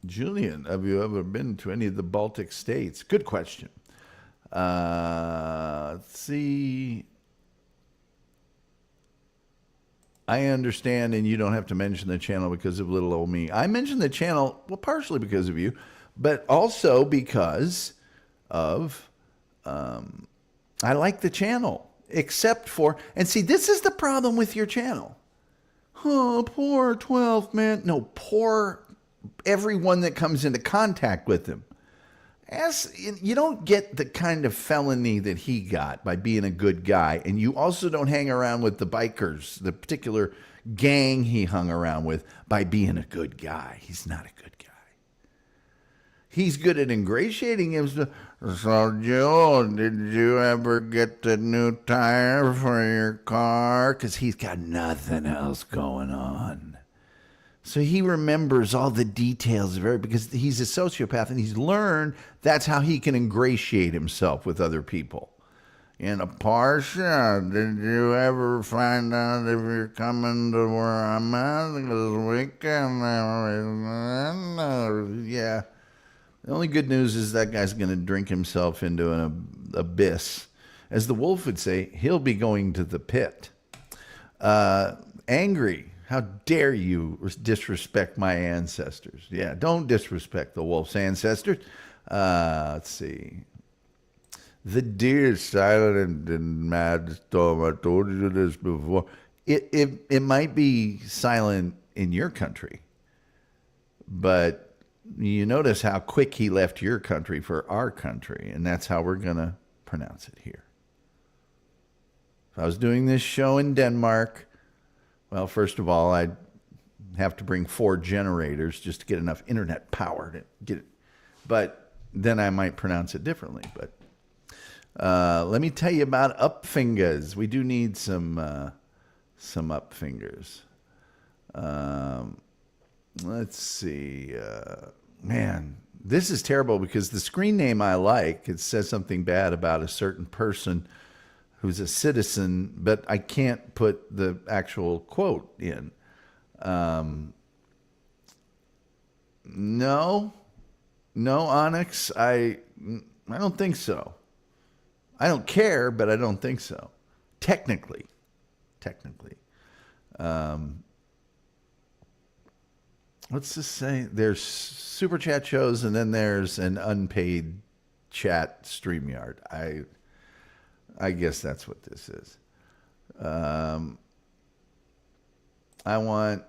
Julian, have you ever been to any of the Baltic states? Good question. Let's see. I understand, and you don't have to mention the channel because of little old me. I mentioned the channel, well, partially because of you, but also because of I like the channel, except for, and see, this is the problem with your channel. Oh, poor 12 man. No, poor everyone that comes into contact with him. You don't get the kind of felony that he got by being a good guy, and you also don't hang around with the bikers, the particular gang he hung around with, by being a good guy. He's not a good guy. He's good at ingratiating himself. So, Joel, did you ever get the new tire for your car? Because he's got nothing else going on. So he remembers all the details because he's a sociopath and he's learned that's how he can ingratiate himself with other people. In a Porsche, did you ever find out if you're coming to where I'm at this weekend? Yeah. The only good news is that guy's going to drink himself into an abyss. As the wolf would say, he'll be going to the pit. Angry. How dare you disrespect my ancestors? Yeah, don't disrespect the wolf's ancestors. Let's see. The deer is silent and mad storm. I told you this before. It might be silent in your country, but you notice how quick he left your country for our country, and that's how we're going to pronounce it here. If I was doing this show in Denmark, well, first of all, I'd have to bring 4 generators just to get enough internet power to get it. But then I might pronounce it differently. But let me tell you about up fingers. We do need some up fingers. Let's see. Man, this is terrible because the screen name I like, it says something bad about a certain person who's a citizen, but I can't put the actual quote in. No, Onyx, I don't think so. I don't care, but I don't think so. Technically. What's this say? There's super chat shows, and then there's an unpaid chat StreamYard. I guess that's what this is. I want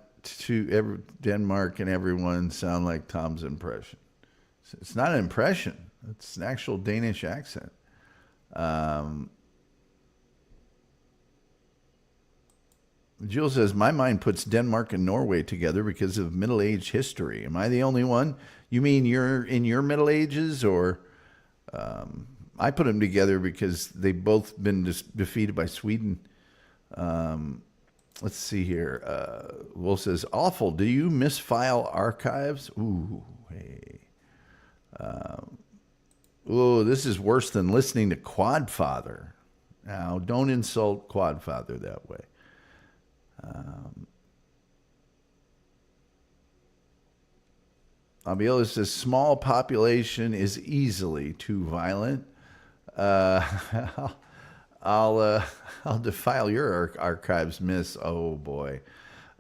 Denmark and everyone sound like Tom's impression. It's not an impression. It's an actual Danish accent. Jules says, my mind puts Denmark and Norway together because of middle-aged history. Am I the only one? You mean you're in your Middle Ages, or... I put them together because they've both been defeated by Sweden. Let's see here. Wolf says, awful. Do you misfile archives? Ooh, hey. This is worse than listening to Quadfather. Now, don't insult Quadfather that way. Abiola says, small population is easily too violent. I'll defile your archives, miss. Oh boy.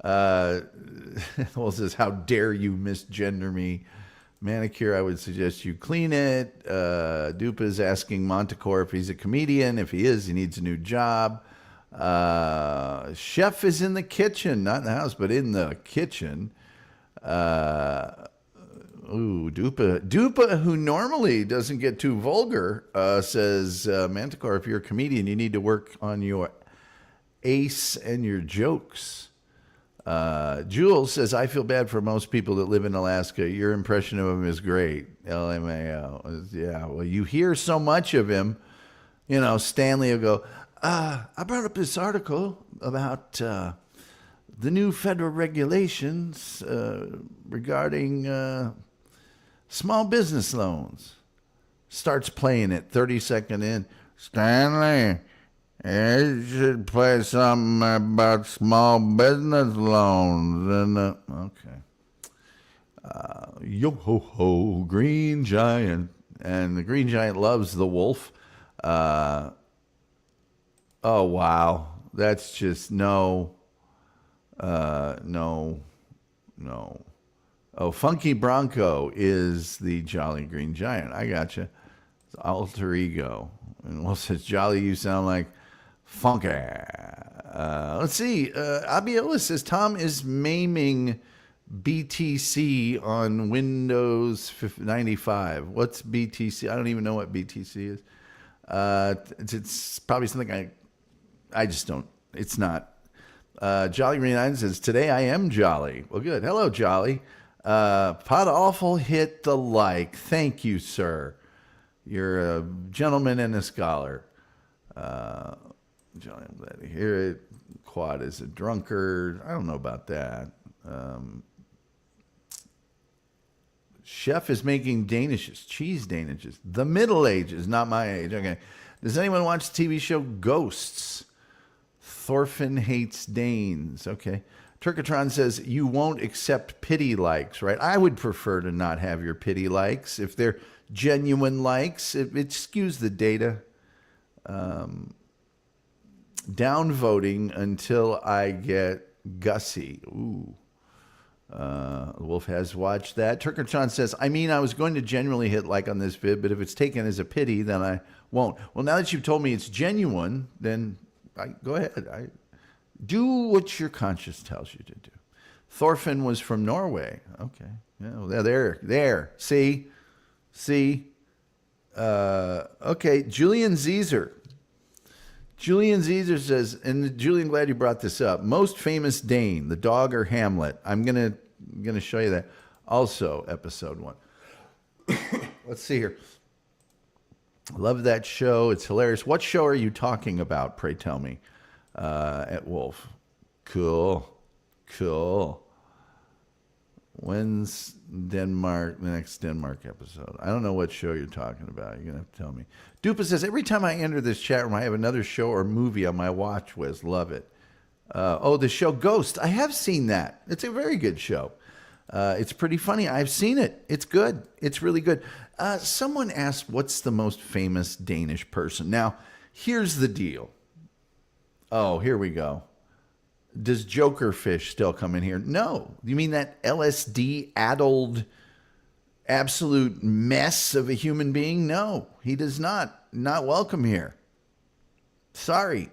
Well, says, how dare you misgender me? Manicure, I would suggest you clean it. Dupa is asking Montecore if he's a comedian. If he is, he needs a new job. Chef is in the kitchen, not in the house, but in the kitchen. Dupa, who normally doesn't get too vulgar, says, Manticore, if you're a comedian, you need to work on your ace and your jokes. Jules says, I feel bad for most people that live in Alaska. Your impression of him is great. LMAO. Yeah, well, you hear so much of him. You know, Stanley will go, I brought up this article about the new federal regulations regarding small business loans. Starts playing it 30-second in. Stanley, you should play something about small business loans. Okay. Yo ho ho, Green Giant. And the Green Giant loves the wolf. Oh, wow. That's just no. Oh, Funky Bronco is the Jolly Green Giant. I gotcha. It's alter ego. And Wolf says, Jolly, you sound like Funky. Let's see. Abiola says, Tom is maiming BTC on Windows 95. What's BTC? I don't even know what BTC is. It's probably something I just don't. It's not. Jolly Green Giant says, today I am jolly. Well, good. Hello, Jolly. Pot Awful hit the like. Thank you, sir. You're a gentleman and a scholar. Johnny, I'm glad to hear it. Quad is a drunkard. I don't know about that. Chef is making danishes, cheese danishes. The Middle Ages, not my age. Okay. Does anyone watch the TV show Ghosts? Thorfinn hates Danes. Okay. Turkatron says you won't accept pity likes, right? I would prefer to not have your pity likes. If they're genuine likes, it skews the data. Downvoting until I get Gussie. Ooh. Wolf has watched that. Turkatron says, I mean, I was going to genuinely hit like on this vid, but if it's taken as a pity, then I won't. Well, now that you've told me it's genuine, then go ahead. Do what your conscience tells you to do. Thorfinn was from Norway. Okay. Yeah, well, there. See? Okay. Julian Zeezer. Julian Zeezer says, and Julian, glad you brought this up. Most famous Dane, the dog or Hamlet. I'm gonna show you that. Also, episode 1. Let's see here. Love that show. It's hilarious. What show are you talking about? Pray tell me. At Wolf. Cool. When's Denmark, the next Denmark episode? I don't know what show you're talking about. You're going to have to tell me. Dupa says, every time I enter this chat room, I have another show or movie on my watch list. Love it. The show Ghost. I have seen that. It's a very good show. It's pretty funny. I've seen it. It's good. It's really good. Someone asked, what's the most famous Danish person? Now, here's the deal. Oh, here we go. Does Jokerfish still come in here? No. You mean that LSD-addled absolute mess of a human being? No, he does not. Not welcome here. Sorry.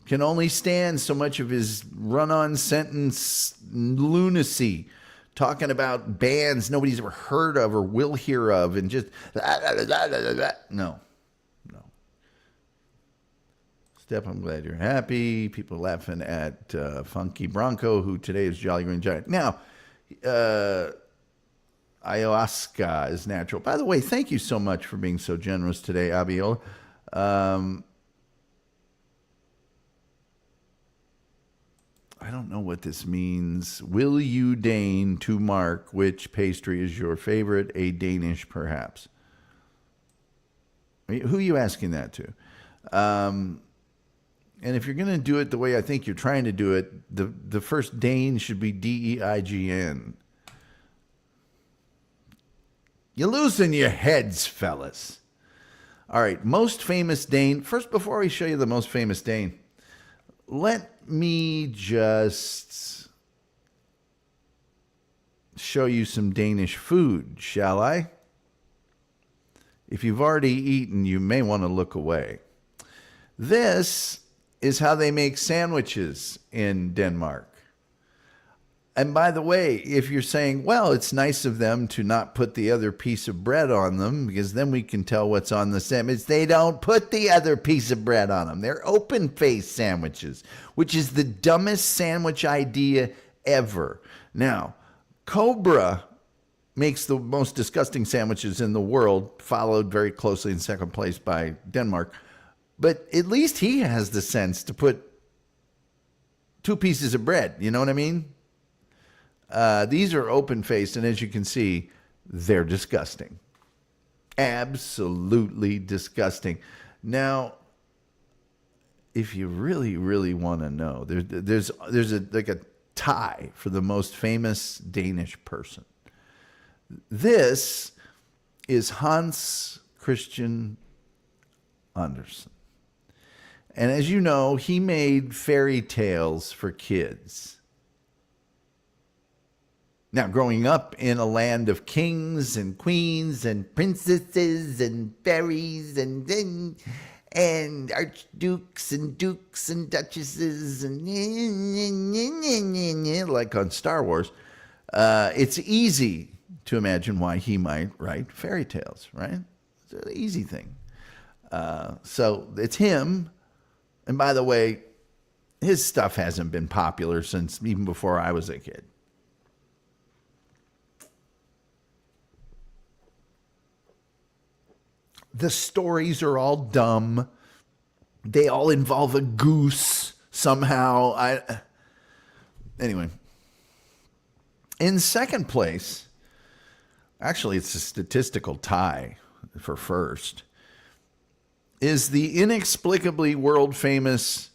Can only stand so much of his run-on sentence lunacy, talking about bands nobody's ever heard of or will hear of, and just no. Steph, I'm glad you're happy. People laughing at Funky Bronco, who today is Jolly Green Giant. Now, ayahuasca is natural. By the way, thank you so much for being so generous today, Abiola. I don't know what this means. Will you deign to mark which pastry is your favorite? A Danish, perhaps. Who are you asking that to? And if you're going to do it the way I think you're trying to do it, the first Dane should be D-E-I-G-N. You're losing your heads, fellas. All right, most famous Dane. First, before we show you the most famous Dane, let me just show you some Danish food, shall I? If you've already eaten, you may want to look away. This is how they make sandwiches in Denmark. And by the way, if you're saying, well, it's nice of them to not put the other piece of bread on them, because then we can tell what's on the sandwich. They don't put the other piece of bread on them. They're open-faced sandwiches, which is the dumbest sandwich idea ever. Now, Cobra makes the most disgusting sandwiches in the world, followed very closely in second place by Denmark. But at least he has the sense to put two pieces of bread. You know what I mean? These are open-faced, and as you can see, they're disgusting. Absolutely disgusting. Now, if you really, really want to know, there's a tie for the most famous Danish person. This is Hans Christian Andersen. And as you know, he made fairy tales for kids. Now, growing up in a land of kings and queens and princesses and fairies and archdukes and dukes and duchesses and like on Star Wars, it's easy to imagine why he might write fairy tales, right? It's an easy thing. So it's him. And by the way, his stuff hasn't been popular since even before I was a kid. The stories are all dumb. They all involve a goose somehow. Anyway. In second place, actually it's a statistical tie for first, is the inexplicably world-famous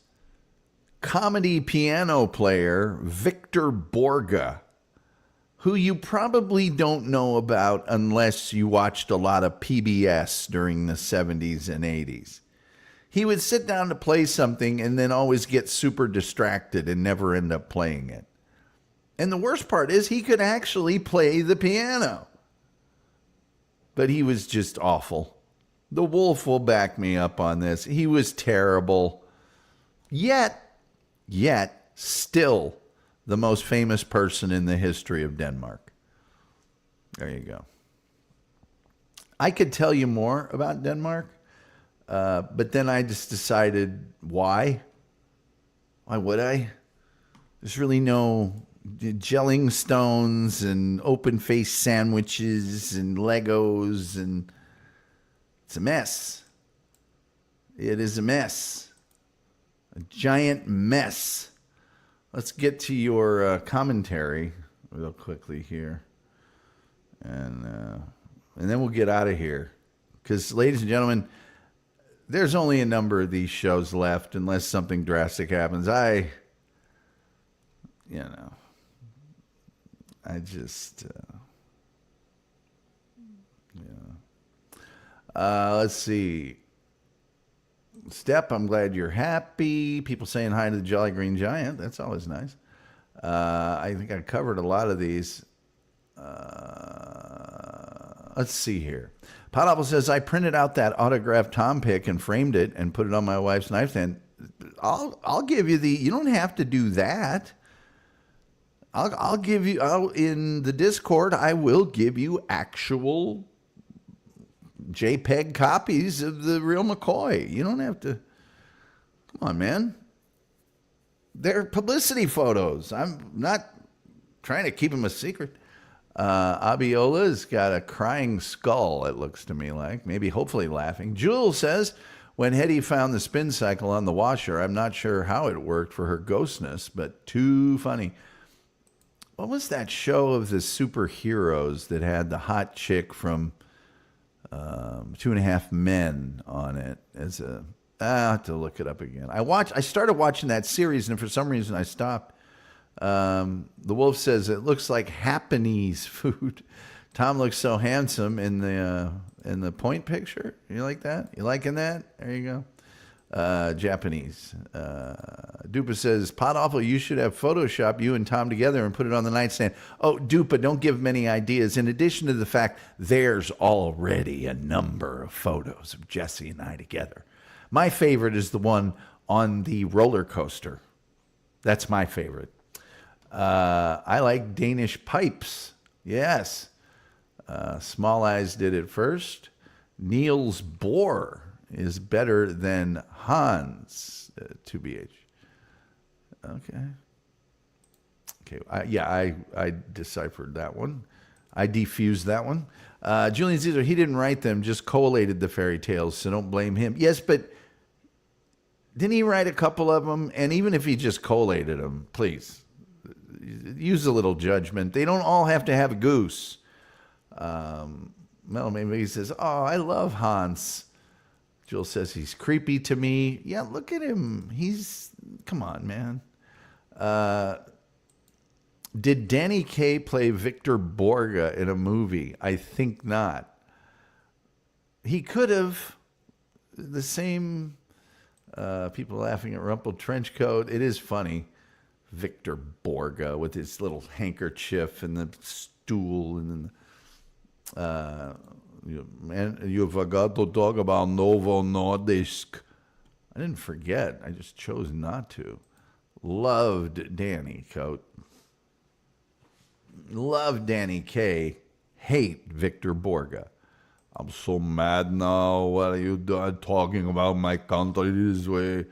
comedy piano player Victor Borge, who you probably don't know about unless you watched a lot of PBS during the 70s and 80s. He would sit down to play something and then always get super distracted and never end up playing it. And the worst part is he could actually play the piano. But he was just awful. The Wolf will back me up on this. He was terrible. Yet, still the most famous person in the history of Denmark. There you go. I could tell you more about Denmark, but then I just decided, why? Why would I? There's really no gelling stones and open-faced sandwiches and Legos, and it's a mess. It is a mess. A giant mess. Let's get to your commentary real quickly here. And then we'll get out of here. Because, ladies and gentlemen, there's only a number of these shows left unless something drastic happens. I just, let's see. Step, I'm glad you're happy. People saying hi to the Jolly Green Giant. That's always nice. I think I covered a lot of these. Let's see here. Potapple says, I printed out that autographed Tom pic and framed it and put it on my wife's nightstand. I'll give you you don't have to do that. I'll give you, in the Discord, I will give you actual JPEG copies of the real McCoy. You don't have to. Come on, man. They're publicity photos. I'm not trying to keep them a secret. Abiola's got a crying skull, it looks to me like. Maybe hopefully laughing. Jules says, when Hetty found the spin cycle on the washer, I'm not sure how it worked for her ghostness, but too funny. What was that show of the superheroes that had the hot chick from 2.5 Men on it? I'll have to look it up again. I started watching that series, and for some reason I stopped. The Wolf says it looks like Japanese food. Tom looks so handsome in the point picture. You like that? You liking that? There you go. Japanese. Dupa says, Pot Awful, you should have Photoshopped you and Tom together and put it on the nightstand. Oh, Dupa, don't give many ideas. In addition to the fact there's already a number of photos of Jesse and I together. My favorite is the one on the roller coaster. That's my favorite. I like Danish pipes. Yes. Small Eyes did it first. Niels Bohr is better than Hans, 2BH. Okay. I deciphered that one. I defused that one. Julian Caesar, he didn't write them, just collated the fairy tales, so don't blame him. Yes, but didn't he write a couple of them? And even if he just collated them, please, use a little judgment. They don't all have to have a goose. Well, maybe he says, oh, I love Hans. Jill says he's creepy to me. Yeah, look at him. Come on, man. Did Danny Kaye play Victor Borge in a movie? I think not. He could have. The same people laughing at Rumpled Trenchcoat. It is funny. Victor Borge with his little handkerchief and the stool and then you forgot to talk about Novo Nordisk. I didn't forget. I just chose not to. Loved Danny Coat. Loved Danny Kaye. Hate Victor Borge. I'm so mad now. What are you talking about my country this way?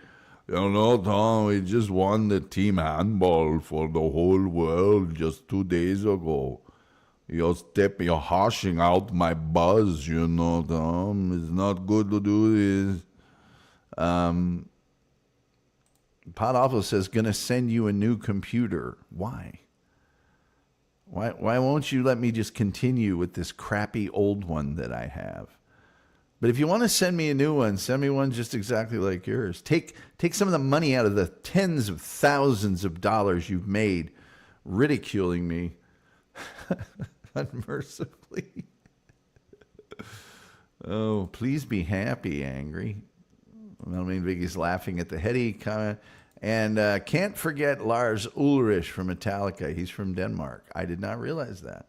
You know, Tom, we just won the team handball for the whole world just 2 days ago. You're harshing out my buzz, Tom. It's not good to do this. Podawful says, gonna send you a new computer. Why? Why won't you let me just continue with this crappy old one that I have? But if you want to send me a new one, send me one just exactly like yours. Take some of the money out of the tens of thousands of dollars you've made ridiculing me unmercifully. Oh, please be happy, Angry. I mean, Vicky's laughing at the heady comment. And can't forget Lars Ulrich from Metallica. He's from Denmark. I did not realize that.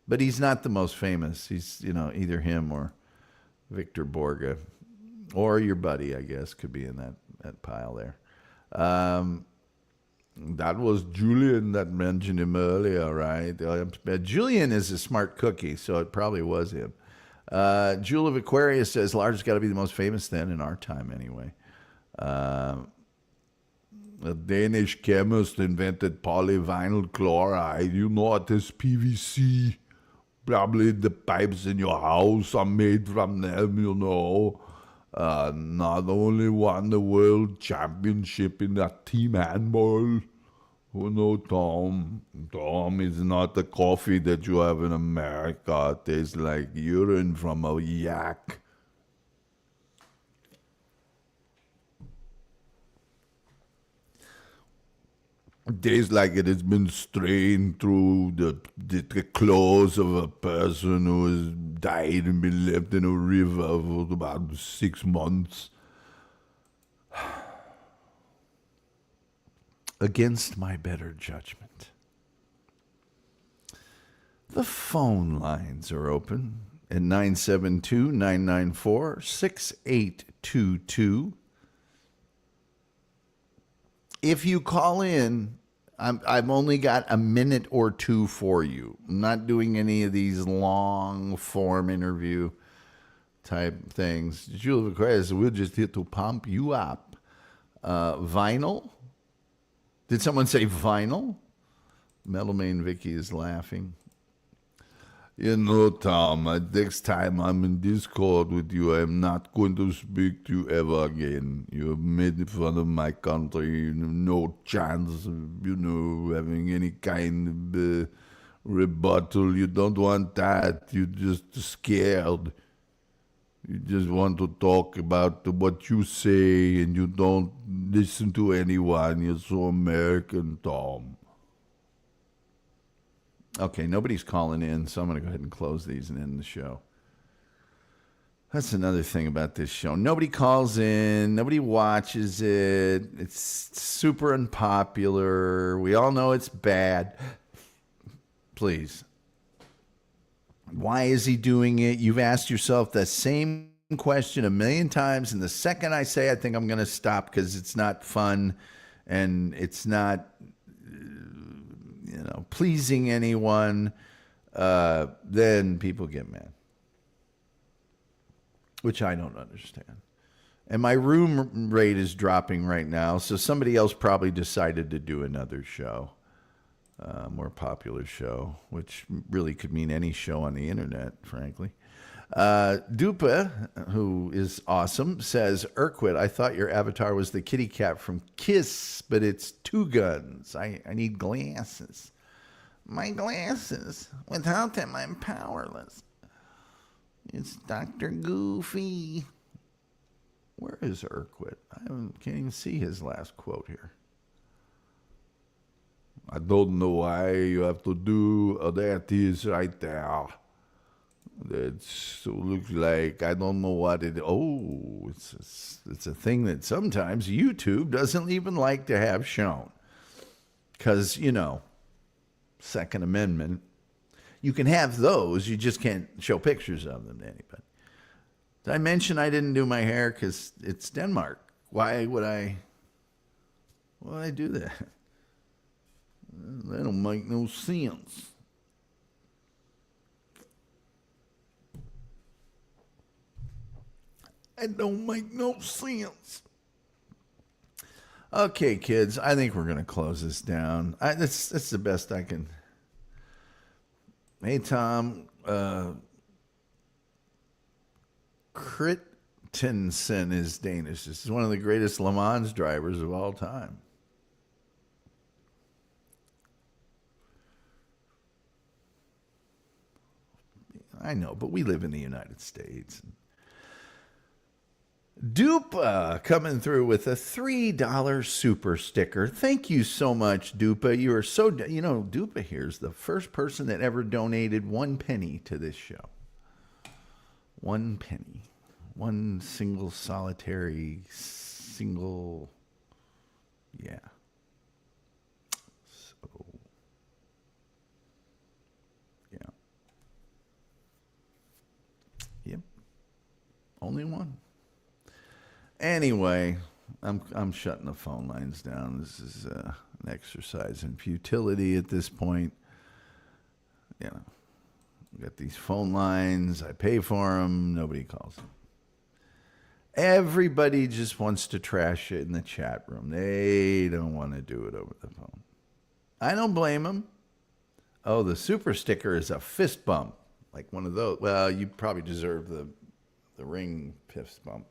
But he's not the most famous. He's, either him or Victor Borge. Or your buddy, I guess, could be in that pile there. That was Julian that mentioned him earlier, right? Julian is a smart cookie, so it probably was him. Jewel of Aquarius says, Lars has got to be the most famous then in our time anyway. A Danish chemist invented polyvinyl chloride. You know what is PVC? Probably the pipes in your house are made from them, Not only won the world championship in that team handball. Oh no, Tom. Tom is not the coffee that you have in America. It tastes like urine from a yak. It tastes like it has been strained through the clothes of a person who has died and been left in a river for about 6 months. Against my better judgment. The phone lines are open at 972-994-6822. If you call in, I've only got a minute or two for you. I'm not doing any of these long form interview type things. Julia Aquarius, we're just here to pump you up. Vinyl? Did someone say vinyl? Metalman Vicky is laughing. Tom, next time I'm in Discord with you, I'm not going to speak to you ever again. You have made fun of my country. No chance of, having any kind of rebuttal. You don't want that. You're just scared. You just want to talk about what you say, and you don't listen to anyone. You're so American, Tom. Okay, nobody's calling in, so I'm going to go ahead and close these and end the show. That's another thing about this show. Nobody calls in. Nobody watches it. It's super unpopular. We all know it's bad. Please. Why is he doing it? You've asked yourself the same question a million times, and the second I say I think I'm going to stop because it's not fun and it's not pleasing anyone, then people get mad, which I don't understand. And my room rate is dropping right now, so somebody else probably decided to do another show, more popular show, which really could mean any show on the internet, frankly. Dupa, who is awesome, says, Urquit, I thought your avatar was the kitty cat from Kiss, but it's Two Guns. I need glasses. My glasses. Without them, I'm powerless. It's Dr. Goofy. Where is Urquit? Can't even see his last quote here. I don't know why you have to do that. Is right there. It looks like, I don't know what it. Oh, it's a thing that sometimes YouTube doesn't even like to have shown, because Second Amendment. You can have those, you just can't show pictures of them to anybody. Did I mention I didn't do my hair because it's Denmark? Why would I do that? That don't make no sense. It don't make no sense. Okay, kids, I think we're going to close this down. That's the best I can. Hey, Tom. Christensen is Danish. This is one of the greatest Le Mans drivers of all time. I know, but we live in the United States. Dupa coming through with a $3 super sticker. Thank you so much, Dupa. You are so, Dupa here is the first person that ever donated 1 penny to this show. 1 penny. One single solitary single. Yeah. So, yeah. Yep. Only one. Anyway, I'm shutting the phone lines down. This is an exercise in futility at this point. You know, got these phone lines. I pay for them. Nobody calls them. Everybody just wants to trash it in the chat room. They don't want to do it over the phone. I don't blame them. Oh, the super sticker is a fist bump, like one of those. Well, you probably deserve the ring fist bump.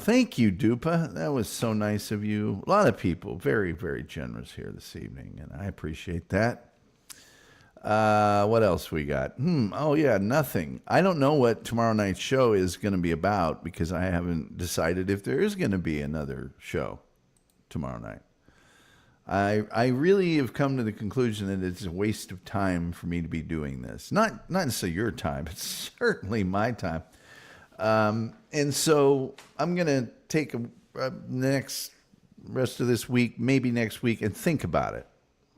Thank you, Dupa. That was so nice of you. A lot of people, very, very generous here this evening, and I appreciate that. What else we got? Oh, yeah, nothing. I don't know what tomorrow night's show is going to be about because I haven't decided if there is going to be another show tomorrow night. I really have come to the conclusion that it's a waste of time for me to be doing this. Not necessarily your time, but certainly my time. And so I'm going to take next rest of this week, maybe next week, and think about it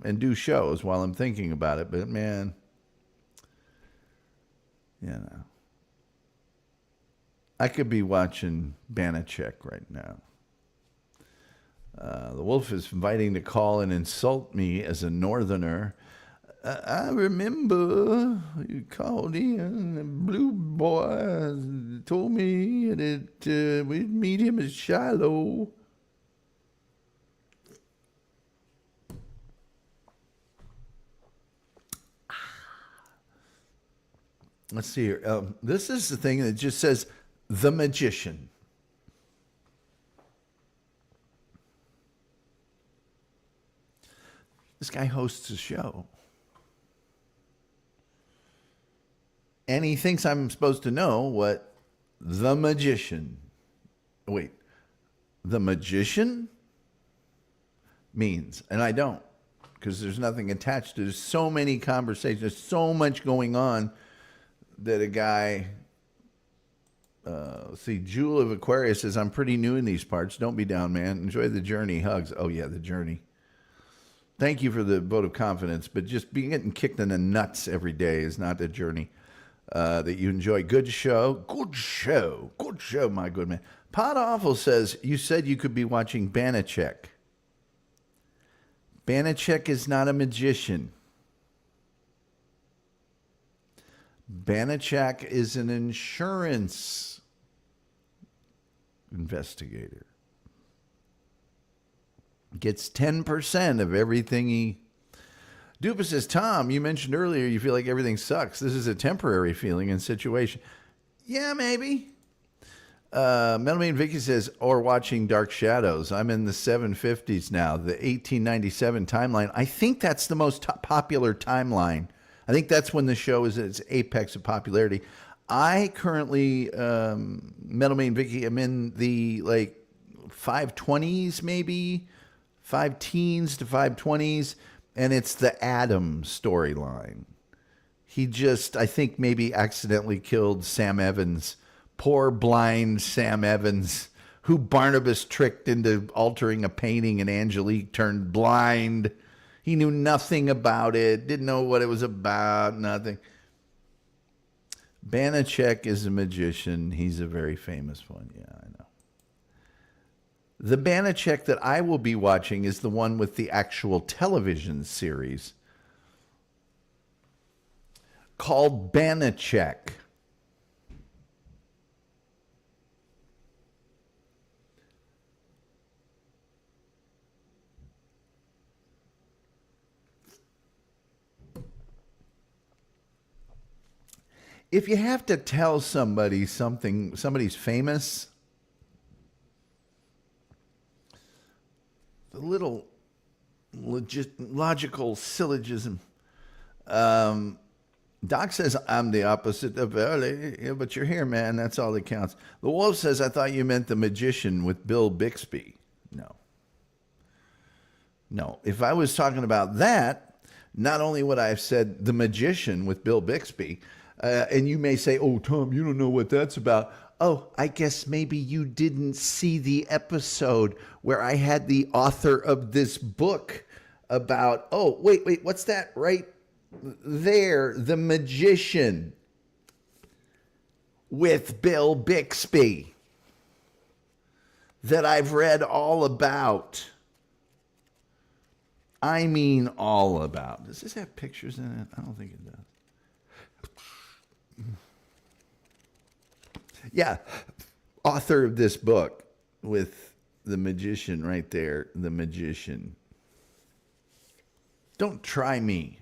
and do shows while I'm thinking about it. But man, I could be watching Banachek right now. The Wolf is inviting to call and insult me as a northerner. I remember you called in, the Blue Boy told me that we'd meet him at Shiloh. Let's see here. This is the thing that just says, The Magician. This guy hosts a show. And he thinks I'm supposed to know what The Magician means. And I don't, because there's nothing attached to it. There's so many conversations. There's so much going on that a guy, Jewel of Aquarius says, I'm pretty new in these parts. Don't be down, man. Enjoy the journey. Hugs. Oh, yeah, the journey. Thank you for the vote of confidence, but just getting kicked in the nuts every day is not a journey that you enjoy. Good show, my good man. Pot Awful says, you said you could be watching Banachek. Banachek is not a magician. Banachek is an insurance investigator. Gets 10% of everything he... Dupa says, Tom, you mentioned earlier you feel like everything sucks. This is a temporary feeling and situation. Yeah, maybe. Metalman Vicky says, or watching Dark Shadows. I'm in the 750s now, the 1897 timeline. I think that's the most popular timeline. I think that's when the show is at its apex of popularity. I currently, Metalman Vicky, I'm in the 520s maybe, 5 teens to 520s, and it's the Adam storyline. He just, I think, maybe accidentally killed Sam Evans. Poor blind Sam Evans, who Barnabas tricked into altering a painting, and Angelique turned blind. He knew nothing about it, didn't know what it was about, nothing. Banachek is a magician. He's a very famous one. Yeah, I know. The Banachek that I will be watching is the one with the actual television series called Banachek. if you have to tell somebody something, somebody's famous, the little logical syllogism. Doc says, I'm the opposite of early, yeah, but you're here, man. That's all that counts. The Wolf says, I thought you meant The Magician with Bill Bixby. No. No. If I was talking about that, not only would I have said The Magician with Bill Bixby, and you may say, oh, Tom, you don't know what that's about. Oh, I guess maybe you didn't see the episode where I had the author of this book about, oh, wait, what's that right there? The Magician with Bill Bixby that I've read all about. I mean all about. Does this have pictures in it? I don't think it does. Yeah, author of this book with The Magician right there, The Magician. Don't try me.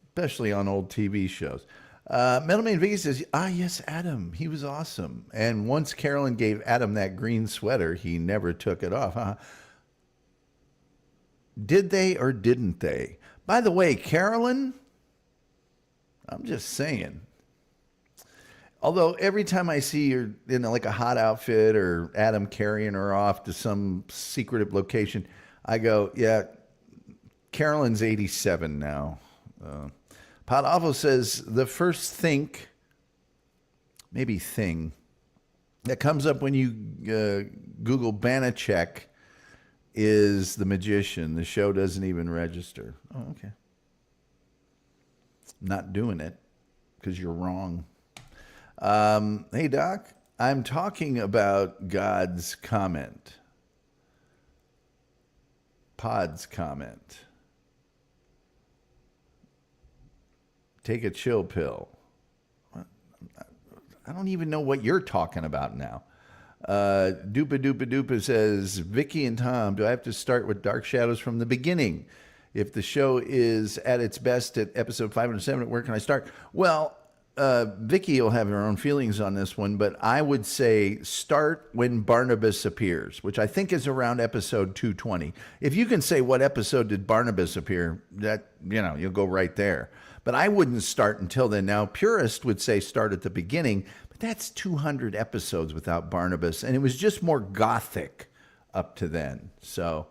Especially on old TV shows. Metalman Vicky says, yes, Adam. He was awesome. And once Carolyn gave Adam that green sweater, he never took it off. Huh? Did they or didn't they? By the way, Carolyn, I'm just saying. Although every time I see her in like a hot outfit or Adam carrying her off to some secretive location, I go, yeah, Carolyn's 87 now. Pot Awful says the first maybe thing, that comes up when you Google Banachek is The Magician. The show doesn't even register. Oh, okay. Not doing it because you're wrong. Hey, Doc, I'm talking about God's comment. Pod's comment. Take a chill pill. I don't even know what you're talking about now. Dupa says, Vicky and Tom, do I have to start with Dark Shadows from the beginning? If the show is at its best at episode 507, where can I start? Well, Vicky will have her own feelings on this one, but I would say start when Barnabas appears, which I think is around episode 220. If you can say what episode did Barnabas appear, that, you'll go right there. But I wouldn't start until then. Now, purist would say start at the beginning, but that's 200 episodes without Barnabas, and it was just more gothic up to then. So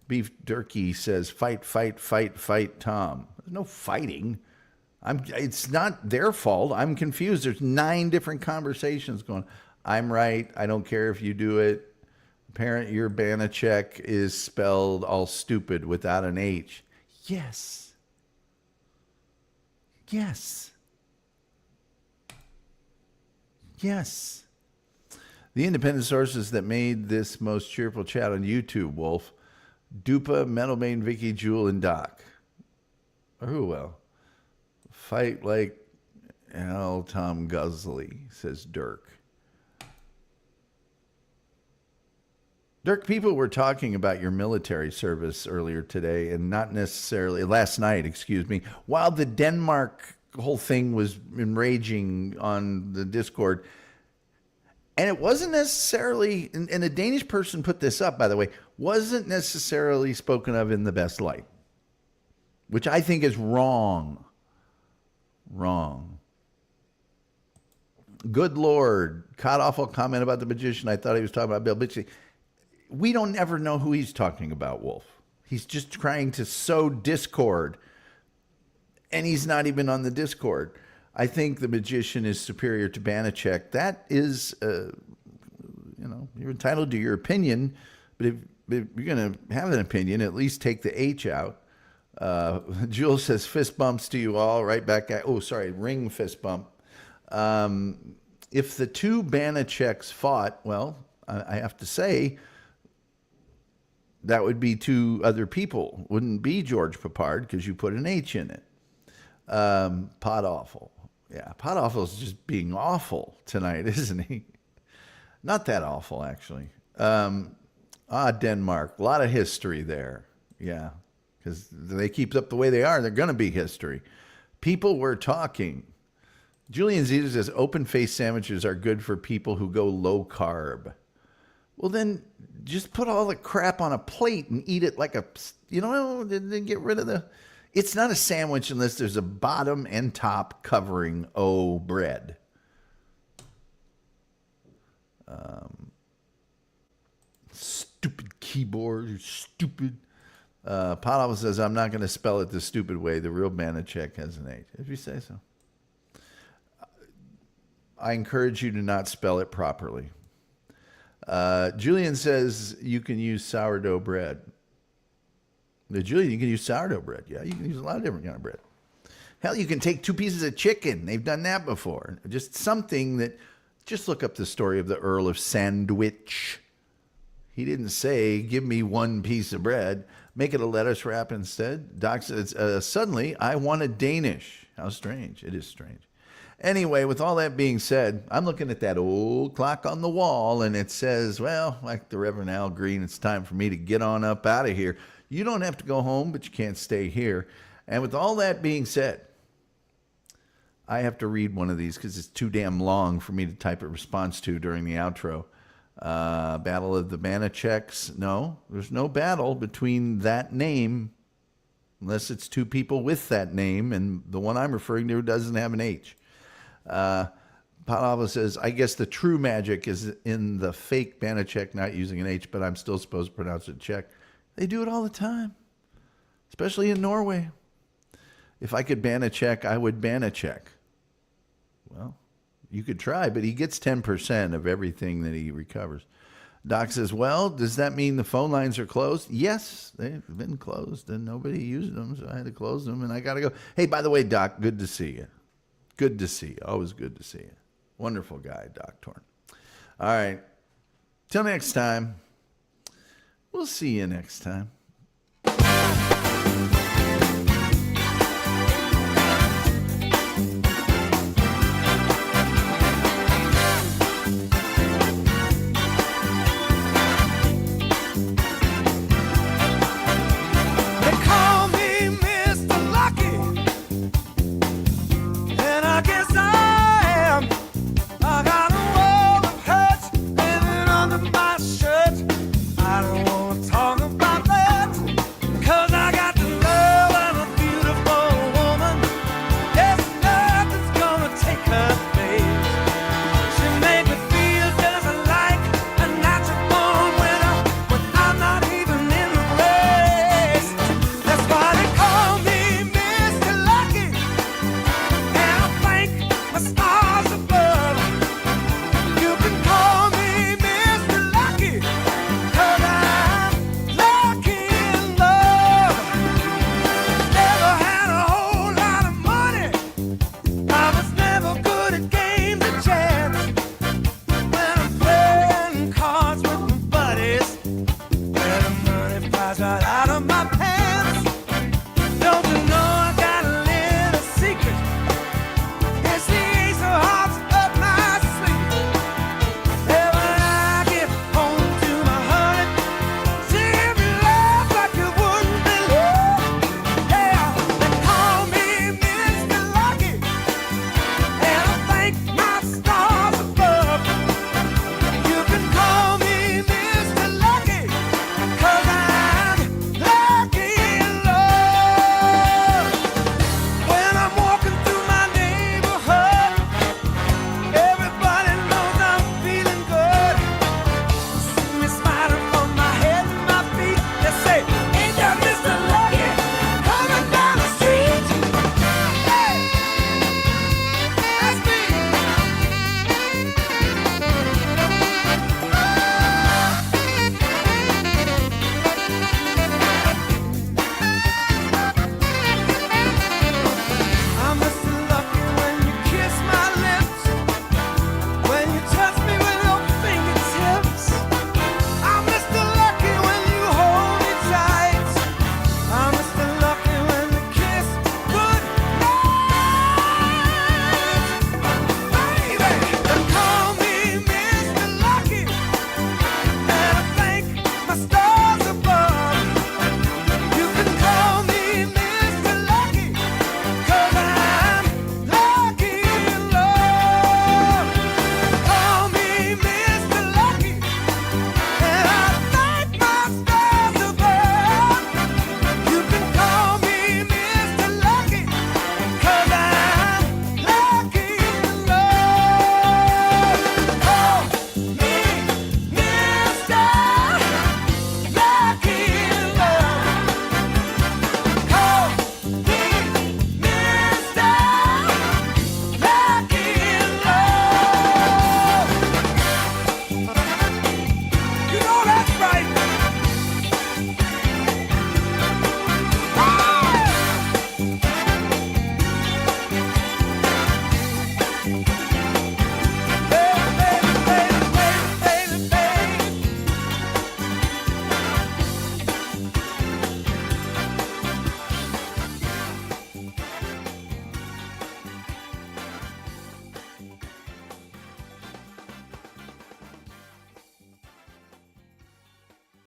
Beef Durkee says, fight, Tom. There's no fighting. It's not their fault. I'm confused. There's 9 different conversations going. I'm right. I don't care if you do it. Apparently, your Banachek is spelled all stupid without an H. Yes. The independent sources that made this most cheerful chat on YouTube, Wolf, Dupa, Metal Main, Vicky, Jewel, and Doc. Or who will? Fight like hell, Tom Gulley, says Dirk. Dirk, people were talking about your military service earlier today and not necessarily, last night, excuse me, while the Denmark whole thing was enraging on the Discord. And it wasn't necessarily, and a Danish person put this up, by the way, wasn't necessarily spoken of in the best light, which I think is wrong. Wrong. Good Lord. God awful comment about the magician. I thought he was talking about Bill Bixby. We don't ever know who he's talking about, Wolf. He's just trying to sow discord. And he's not even on the Discord. I think the magician is superior to Banachek. That is, you're entitled to your opinion. But if you're going to have an opinion, at least take the H out. Jules says, fist bumps to you all. Right back at, ring fist bump. If the two Banacheks fought, well, I have to say, that would be 2 other people. Wouldn't be George Papard because you put an H in it. Pot Awful. Yeah, Pot Awful is just being awful tonight, isn't he? Not that awful, actually. Denmark. A lot of history there. Yeah, because they keep up the way they are, they're going to be history. People were talking. Julian Zeta says open-faced sandwiches are good for people who go low carb. Well, then just put all the crap on a plate and eat it like a, then get rid of the... It's not a sandwich unless there's a bottom and top covering bread. Stupid keyboard, you're stupid. Potapple says, I'm not going to spell it the stupid way. The real Banachek has an H. If you say so. I encourage you to not spell it properly. Julian says you can use sourdough bread. Julian, you can use sourdough bread. Yeah, you can use a lot of different kind of bread. Hell, you can take 2 pieces of chicken. They've done that before. Just something that, just look up the story of the Earl of Sandwich. He didn't say, give me 1 piece of bread. Make it a lettuce wrap instead. Doc says, suddenly I wanted Danish. How strange. It is strange. Anyway, with all that being said, I'm looking at that old clock on the wall, and it says, well, like the Reverend Al Green, it's time for me to get on up out of here. You don't have to go home, but you can't stay here. And with all that being said, I have to read one of these because it's too damn long for me to type a response to during the outro. Battle of the Banacheks. No, there's no battle between that name unless it's 2 people with that name, and the one I'm referring to doesn't have an H. Potapple says, I guess the true magic is in the fake Banachek not using an H, but I'm still supposed to pronounce it Czech. They do it all the time, especially in Norway. If I could ban a Czech, I would ban a Czech. Well, you could try, but he gets 10% of everything that he recovers. Doc says, well, does that mean the phone lines are closed? Yes, they've been closed, and nobody used them, so I had to close them, and I got to go. Hey, by the way, Doc, good to see you. Good to see you. Always good to see you. Wonderful guy, Doc Torn. All right. Till next time. We'll see you next time.